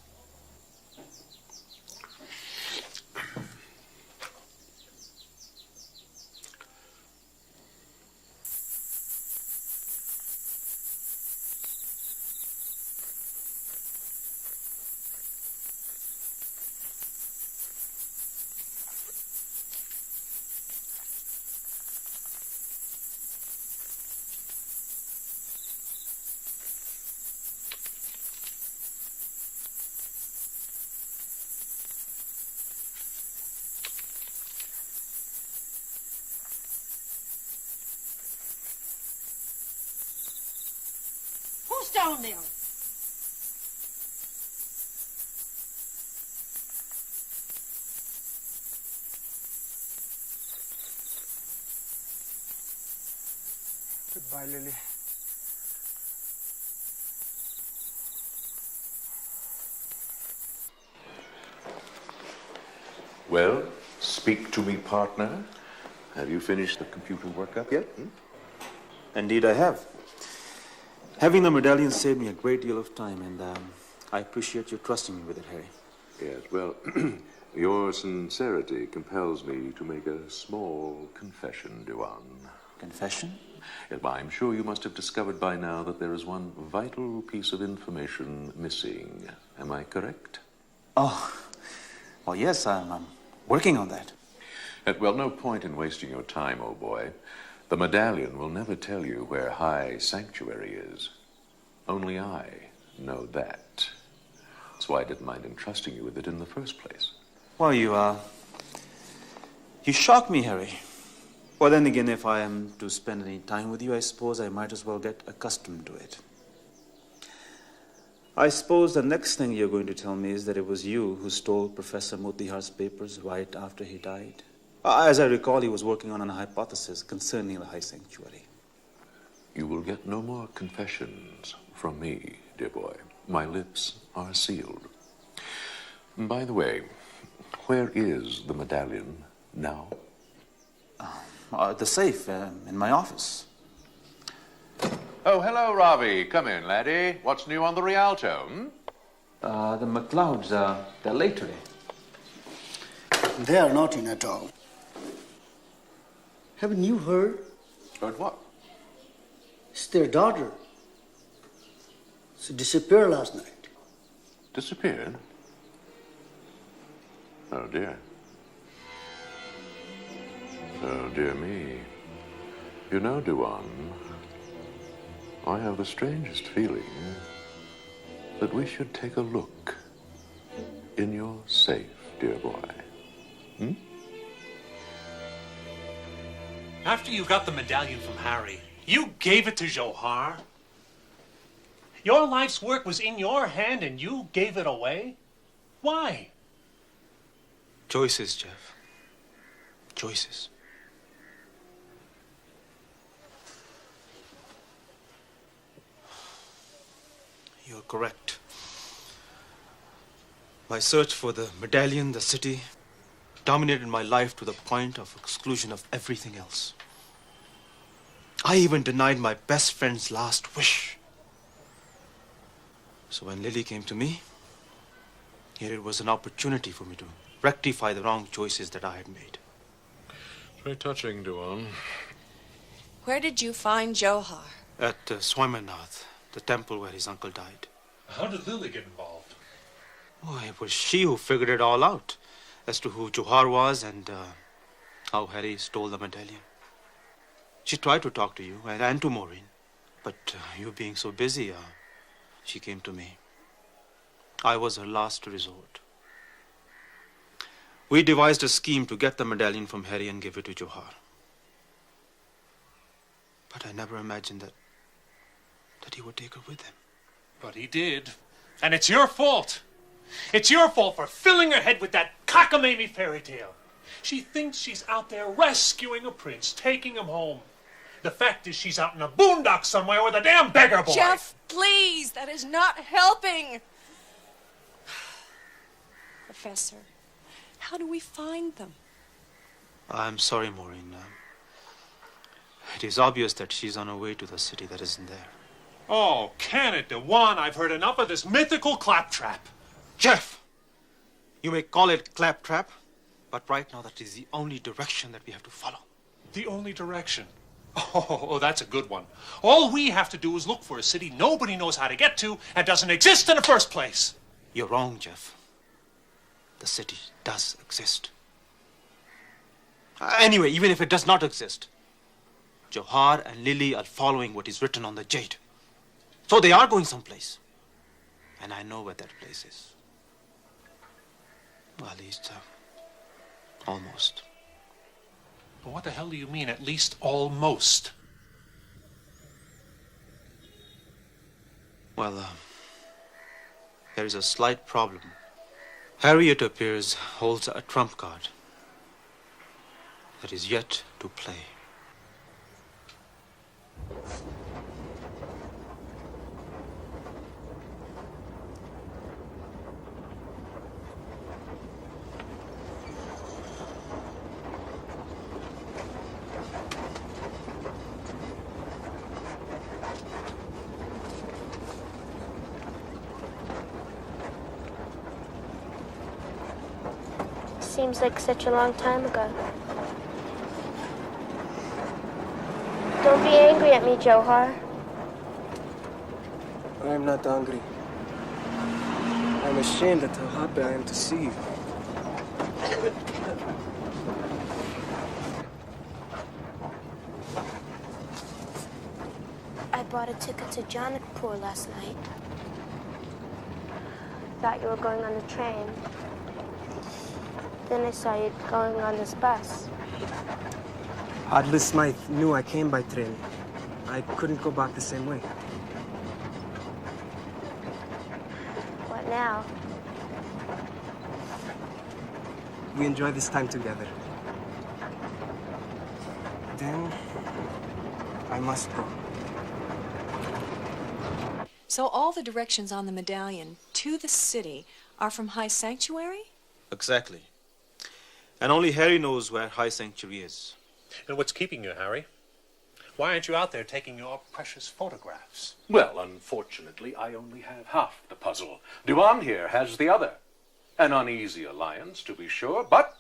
Who's down there? Goodbye, Lily. Well, speak to me, partner. Have you finished the computer workup yet? Indeed, I have. Having the medallion saved me a great deal of time, and I appreciate you trusting me with it, Harry. Yes, well, your sincerity compels me to make a small confession, Dewan. Confession? Yes, well, I'm sure you must have discovered by now that there is one vital piece of information missing. Am I correct? Oh, well, yes, I'm working on that. Well, no point in wasting your time, old boy. The medallion will never tell you where High Sanctuary is. Only I know that. That's why I didn't mind entrusting you with it in the first place. Well, you shock me, Harry. Well, then again, if I am to spend any time with you, I suppose I might as well get accustomed to it. I suppose the next thing you're going to tell me is that it was you who stole Professor Motihar's papers right after he died. As I recall, he was working on a hypothesis concerning the high sanctuary. You will get no more confessions from me, dear boy. My lips are sealed. By the way, where is the medallion now? The safe in my office. Oh, hello, Ravi. Come in, laddie. What's new on the Rialto, The McLeods, they're late today. They are not in at all. Haven't you heard? Heard what? It's their daughter. She disappeared last night. Disappeared? Oh, dear. Oh, dear me. You know, Duan, I have the strangest feeling that we should take a look in your safe, dear boy. After you got the medallion from Harry, you gave it to Johar? Your life's work was in your hand and you gave it away? Why? Choices, Jeff. Choices. You're correct. My search for the medallion, the city, dominated my life to the point of exclusion of everything else. I even denied my best friend's last wish. So when Lily came to me, here it was an opportunity for me to rectify the wrong choices that I had made. Very touching, Duan. Where did you find Johar? At Swoyambhu, the temple where his uncle died. How did Lily get involved? Oh, it was she who figured it all out as to who Johar was and how Harry stole the medallion. She tried to talk to you and to Maureen, but you being so busy, she came to me. I was her last resort. We devised a scheme to get the medallion from Harry and give it to Johar. But I never imagined that he would take her with him. But he did. And it's your fault. It's your fault for filling her head with that cockamamie fairy tale. She thinks she's out there rescuing a prince, taking him home. The fact is she's out in a boondock somewhere with a damn beggar boy. Jeff, please, that is not helping. Professor, how do we find them? I'm sorry, Maureen. It is obvious that she's on her way to the city that isn't there. Oh, can it, Dewan? I've heard enough of this mythical claptrap. Jeff! You may call it claptrap, but right now that is the only direction that we have to follow. The only direction? Oh, that's a good one. All we have to do is look for a city nobody knows how to get to and doesn't exist in the first place. You're wrong, Jeff. The city does exist. Anyway, even if it does not exist, Johar and Lily are following what is written on the jade. So they are going someplace. And I know where that place is. Well, at least, almost. But what the hell do you mean, at least almost? Well, there is a slight problem. Harry, it appears, holds a trump card that is yet to play. Seems like such a long time ago. Don't be angry at me, Johar. I am not angry. I am ashamed at how happy I am to see you. I bought a ticket to Jawalakhel last night. Thought you were going on the train. Then I saw you going on this bus. Adler Smythe knew I came by train. I couldn't go back the same way. Not now. We enjoy this time together. Then, I must go. So all the directions on the medallion to the city are from High Sanctuary? Exactly. And only Harry knows where High Sanctuary is. And what's keeping you, Harry? Why aren't you out there taking your precious photographs? Well, unfortunately, I only have half the puzzle. Duan here has the other. An uneasy alliance, to be sure, but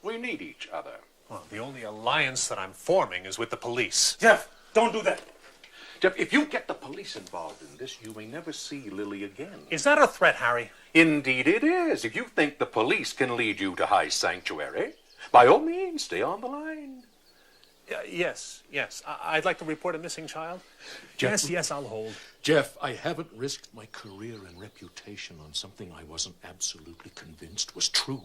we need each other. Well, the only alliance that I'm forming is with the police. Jeff, don't do that. Jeff, if you get the police involved in this, you may never see Lily again. Is that a threat, Harry? Indeed it is. If you think the police can lead you to High Sanctuary, by all means, stay on the line. Yes. I'd like to report a missing child. Jeff, Yes, I'll hold. Jeff, I haven't risked my career and reputation on something I wasn't absolutely convinced was true.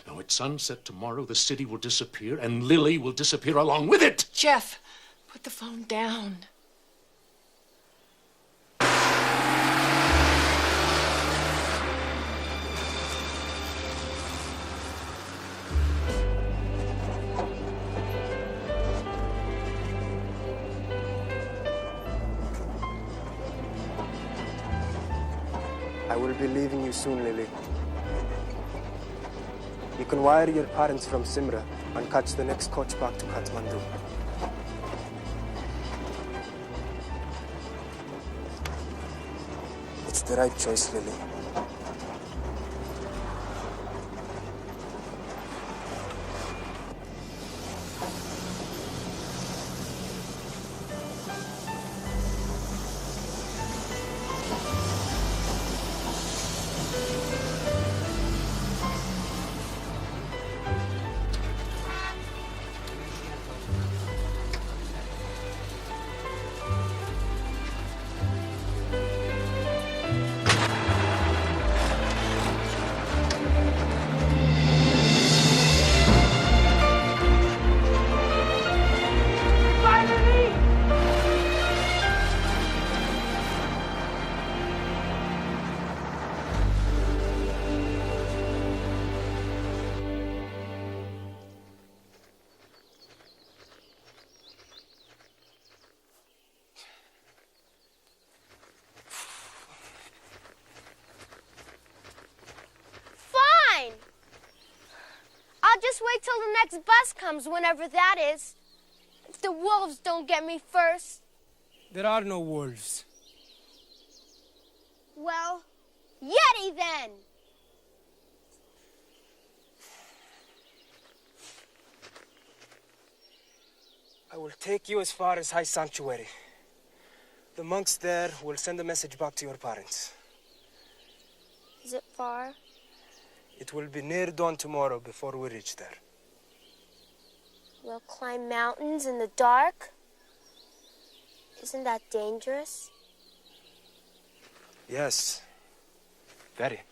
Now, at sunset tomorrow, the city will disappear, and Lily will disappear along with it. Jeff, put the phone down. I will be leaving you soon, Lily. You can wire your parents from Simra and catch the next coach back to Kathmandu. It's the right choice, Lily. I'll just wait till the next bus comes, whenever that is. If the wolves don't get me first. There are no wolves. Well, Yeti then! I will take you as far as High Sanctuary. The monks there will send a message back to your parents. Is it far? It will be near dawn tomorrow before we reach there. We'll climb mountains in the dark? Isn't that dangerous? Yes. Very.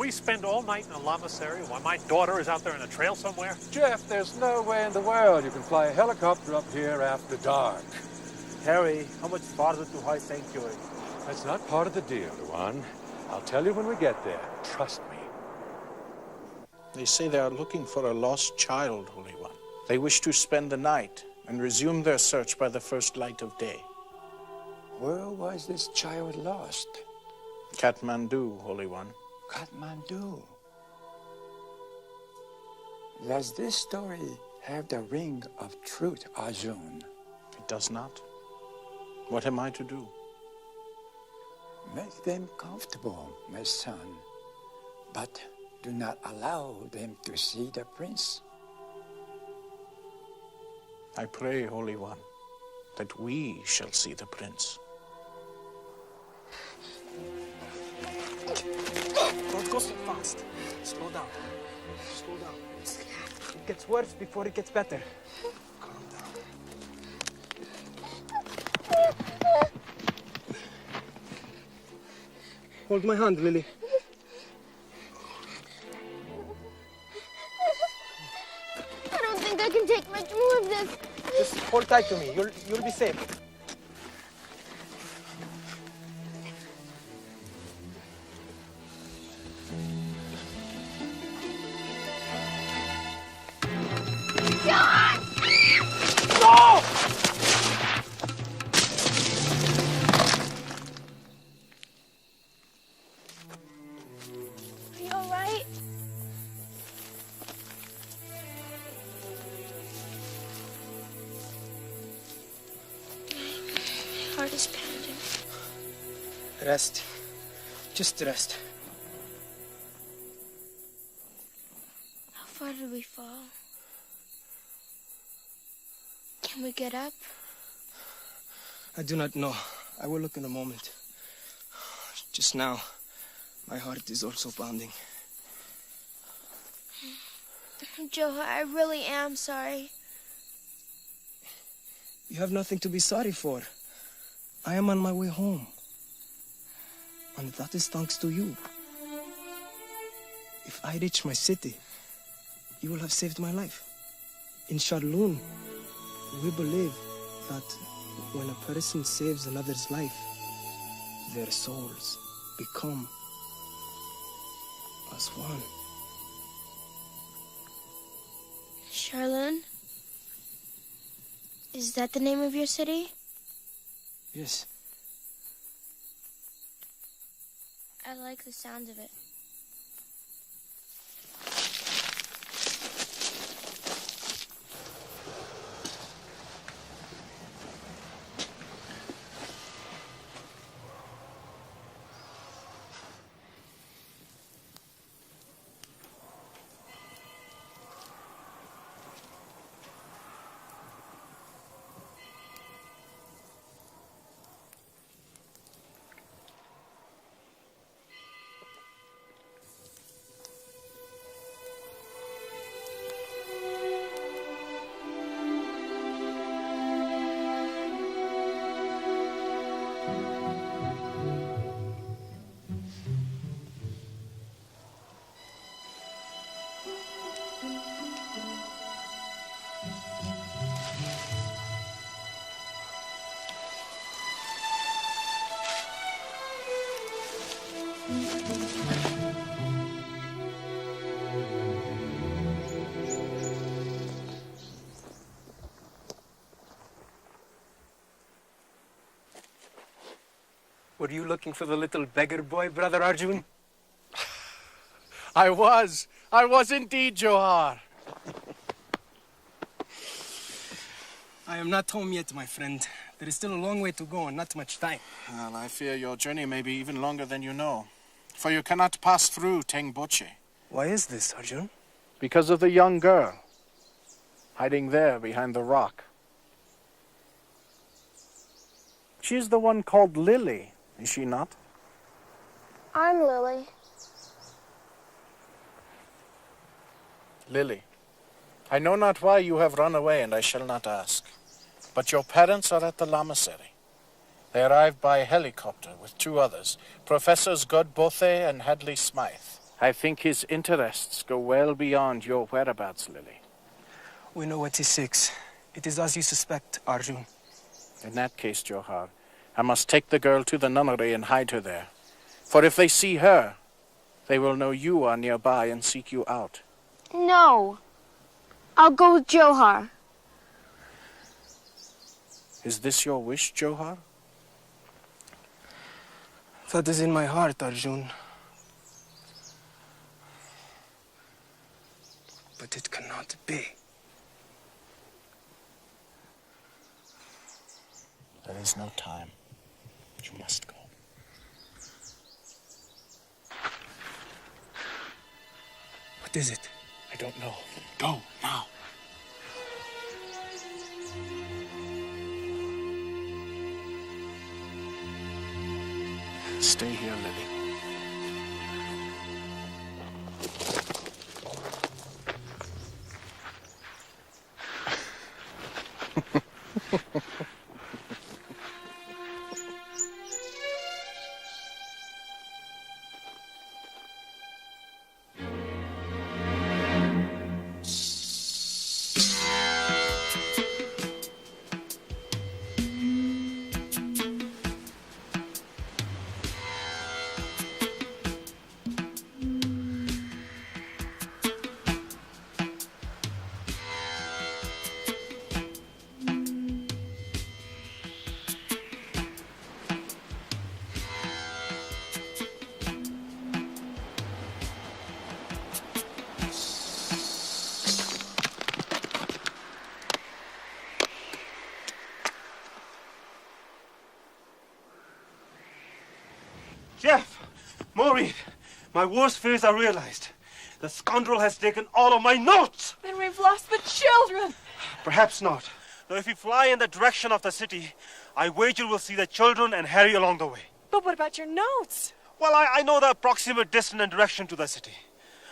Spend all night in a lamasery while my daughter is out there in a trail somewhere? Jeff, there's no way in the world you can fly a helicopter up here after dark. Harry, how much farther to High Sanctuary? That's not part of the deal, Luan. I'll tell you when we get there. Trust me. They say they are looking for a lost child, Holy One. They wish to spend the night and resume their search by the first light of day. Where was this child lost? Kathmandu, Holy One. Kathmandu. Does this story have the ring of truth, Arjun. It does not. What am I to do? Make them comfortable, my son, but do not allow them to see the prince. I pray, Holy One, that we shall see the prince. Don't go so fast. Slow down. Slow down. It gets worse before it gets better. Calm down. Hold my hand, Lily. I don't think I can take much more of this. Just hold tight to me. You'll be safe. No! Are you all right? My heart is pounding. Rest. Just rest. How far did we fall? Can we get up? I do not know. I will look in a moment. Just now, my heart is also pounding. Joe, I really am sorry. You have nothing to be sorry for. I am on my way home. And that is thanks to you. If I reach my city, you will have saved my life. In Charloon, we believe that when a person saves another's life, their souls become as one. Charloon? Is that the name of your city? Yes. I like the sound of it. Were you looking for the little beggar boy, Brother Arjun? I was indeed, Johar. I am not home yet, my friend. There is still a long way to go and not much time. Well, I fear your journey may be even longer than you know, for you cannot pass through Tengboche. Why is this, Arjun? Because of the young girl, hiding there behind the rock. She's the one called Lily, is she not? I'm Lily. Lily, I know not why you have run away, and I shall not ask. But your parents are at the Lamasery. They arrived by helicopter with two others, Professors Godbothe and Hadley Smythe. I think his interests go well beyond your whereabouts, Lily. We know what he seeks. It is as you suspect, Arjun. In that case, Johar, I must take the girl to the nunnery and hide her there. For if they see her, they will know you are nearby and seek you out. No. I'll go with Johar. Is this your wish, Johar? That is in my heart, Arjun. But it cannot be. There is no time. You must go. What is it? I don't know. Go, now. Stay here, Lily. Jeff! Maureen! My worst fears are realized. The scoundrel has taken all of my notes! Then we've lost the children! Perhaps not. Though if we fly in the direction of the city, I wager we'll see the children and Harry along the way. But what about your notes? Well, I know the approximate distance and direction to the city.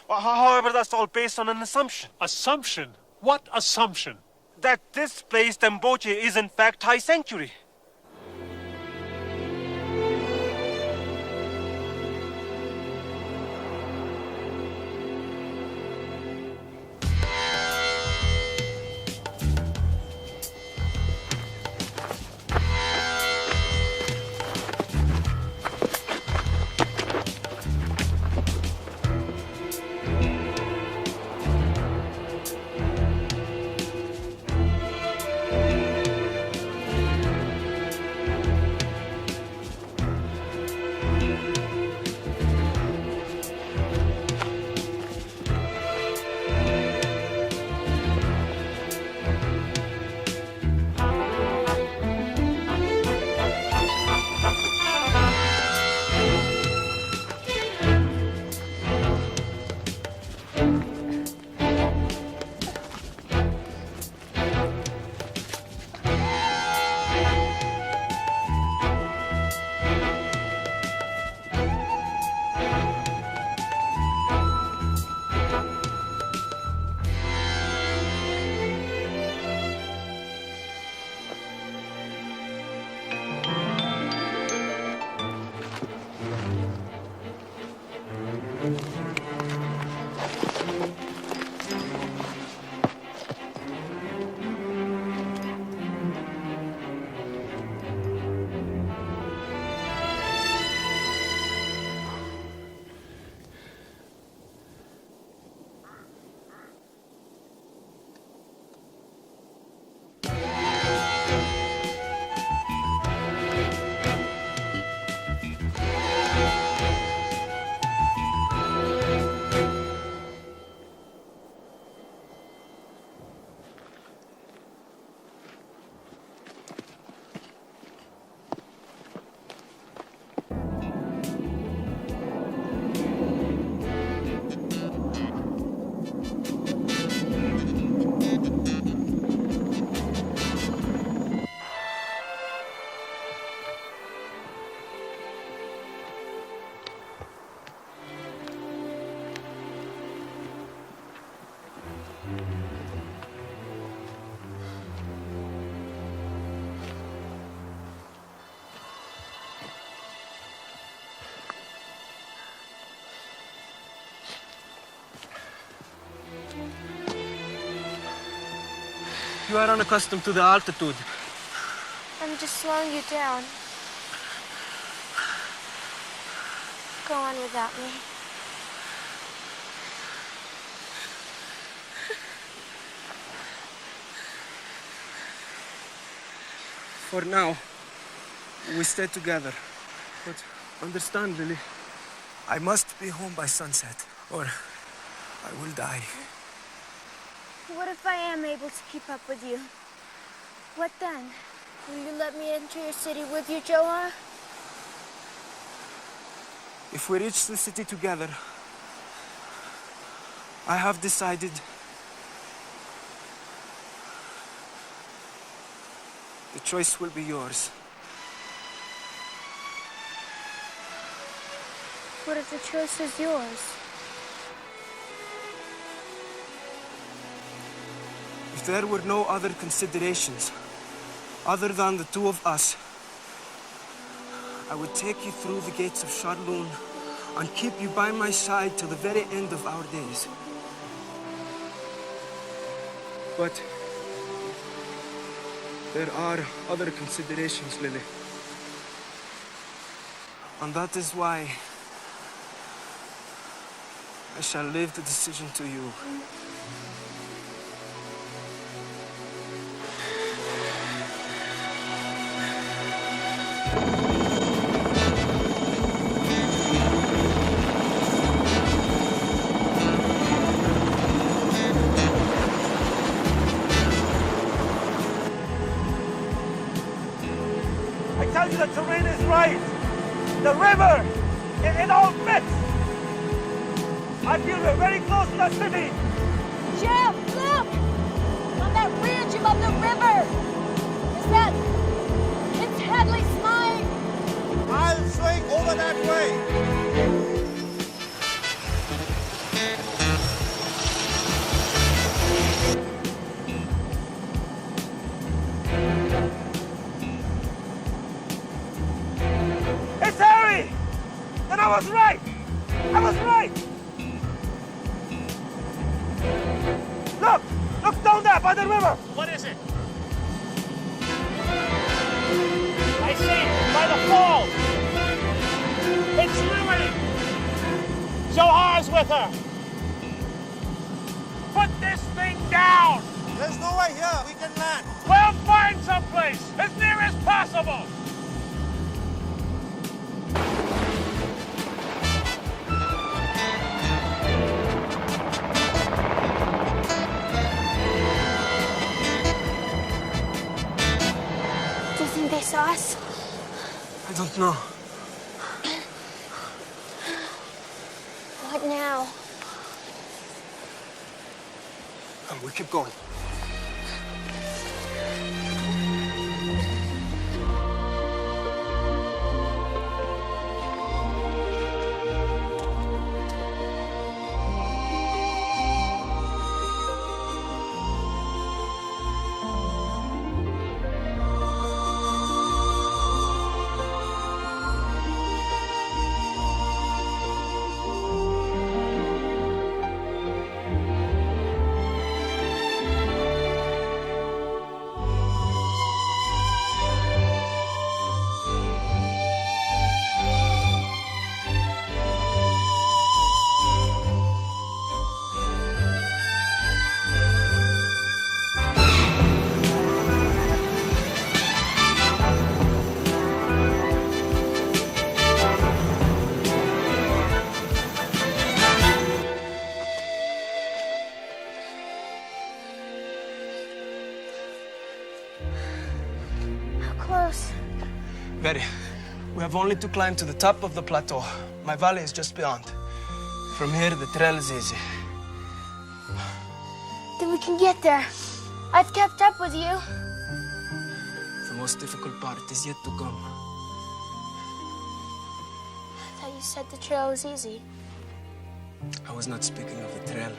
Well, however, that's all based on an assumption. Assumption? What assumption? That this place, Temboche, is in fact Thai sanctuary. You are unaccustomed to the altitude. I'm just slowing you down. Go on without me. For now, we stay together. But understand, Lily, I must be home by sunset, or I will die. What if I am able to keep up with you? What then? Will you let me enter your city with you, Johar? If we reach the city together, I have decided the choice will be yours. What if the choice is yours? If there were no other considerations, other than the two of us, I would take you through the gates of Sharloon and keep you by my side till the very end of our days. But there are other considerations, Lily. And that is why I shall leave the decision to you. I tell you, the terrain is right. The river, it all fits. I feel we're very close to the city. Jeff, look! On that ridge above the river! Is that... it's Hadley's mine? I'll swing over that way. It's Harry! And I was right! I was right! Look! Look down there by the river! What is it? I see! By the falls! It's Lily! Zohar's with her! Put this thing down! There's no way here. We can land. Well, find someplace! As near as possible! Do you think they saw us? I don't know. What now? We keep going. Close. Very. We have only to climb to the top of the plateau. My valley is just beyond. From here, the trail is easy. Then we can get there. I've kept up with you. The most difficult part is yet to come. I thought you said the trail was easy. I was not speaking of the trail.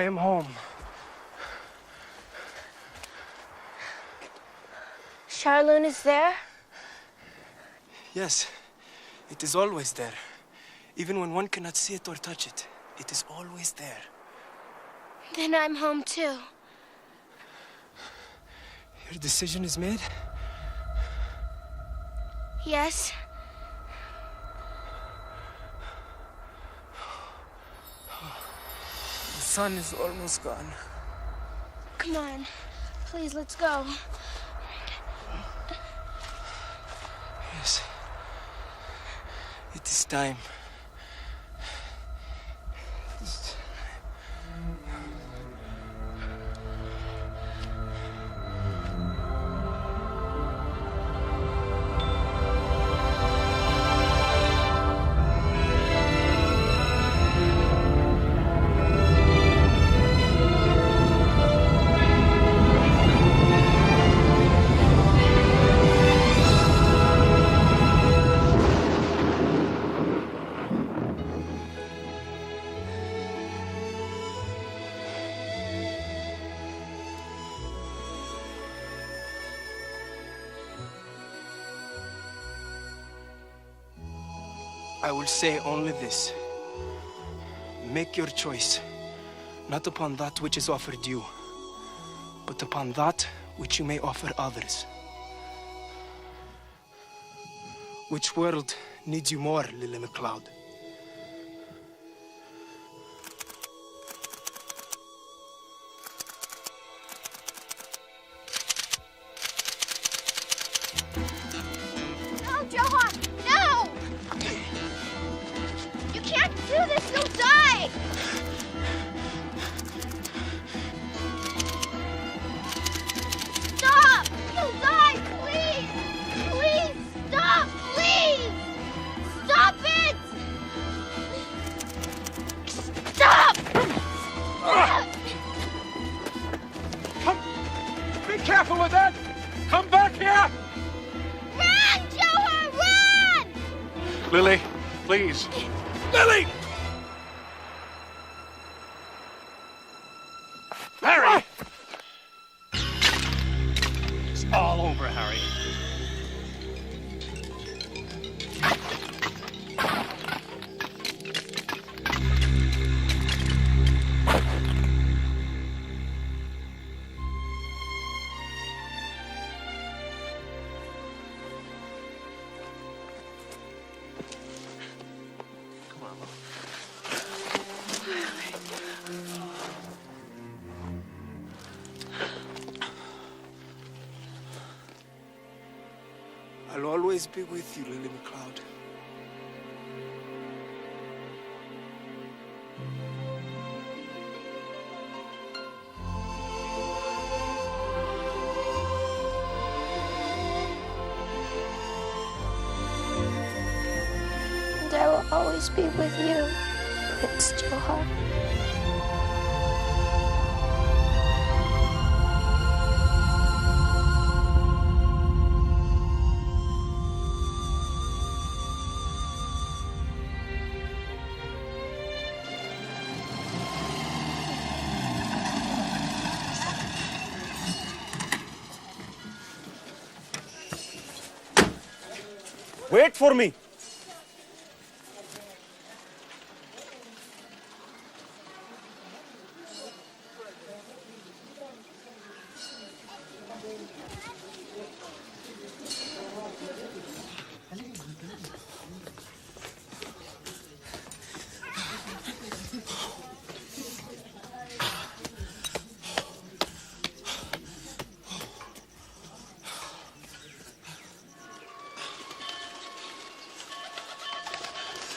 am home. Charloon is there? Yes, it is always there. Even when one cannot see it or touch it, it is always there. Then I'm home too. Your decision is made? Yes. The sun is almost gone. Come on. Please, let's go. Yes. It is time. It is time. I will say only this. Make your choice, not upon that which is offered you, but upon that which you may offer others. Which world needs you more, Lily McLeod? No, Johan! No! You can't do this! You'll die! Stop! You'll die! Please! Please! Stop! Please! Stop it! Stop! Be careful with that! Come back here! Run, Johan! Run! Lily, please. Lily! Harry! It's all over, Harry. I'll always be with you, Lily McLeod. And I will always be with you, Prince Johar. Wait for me!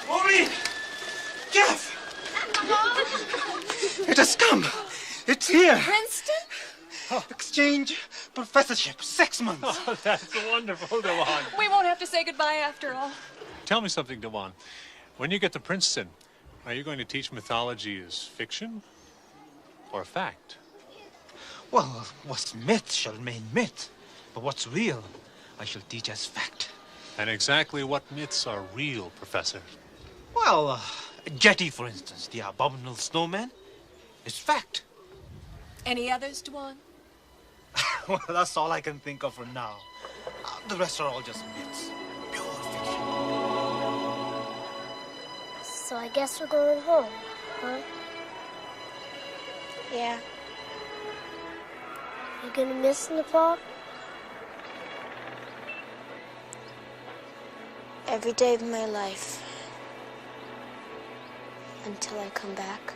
Maureen! Jeff! It has come! It's here! Princeton? Exchange professorship, 6 months. Oh, that's wonderful, Dewan. We won't have to say goodbye after all. Tell me something, Dewan. When you get to Princeton, are you going to teach mythology as fiction or fact? Well, what's myth shall remain myth, but what's real, I shall teach as fact. And exactly what myths are real, Professor? Well, Jetty, for instance, the abominable snowman. It's fact. Any others, Dwan? Well, that's all I can think of for now. The rest are all just myths. So I guess we're going home, huh? Yeah. You gonna miss Nepal? Every day of my life. Until I come back.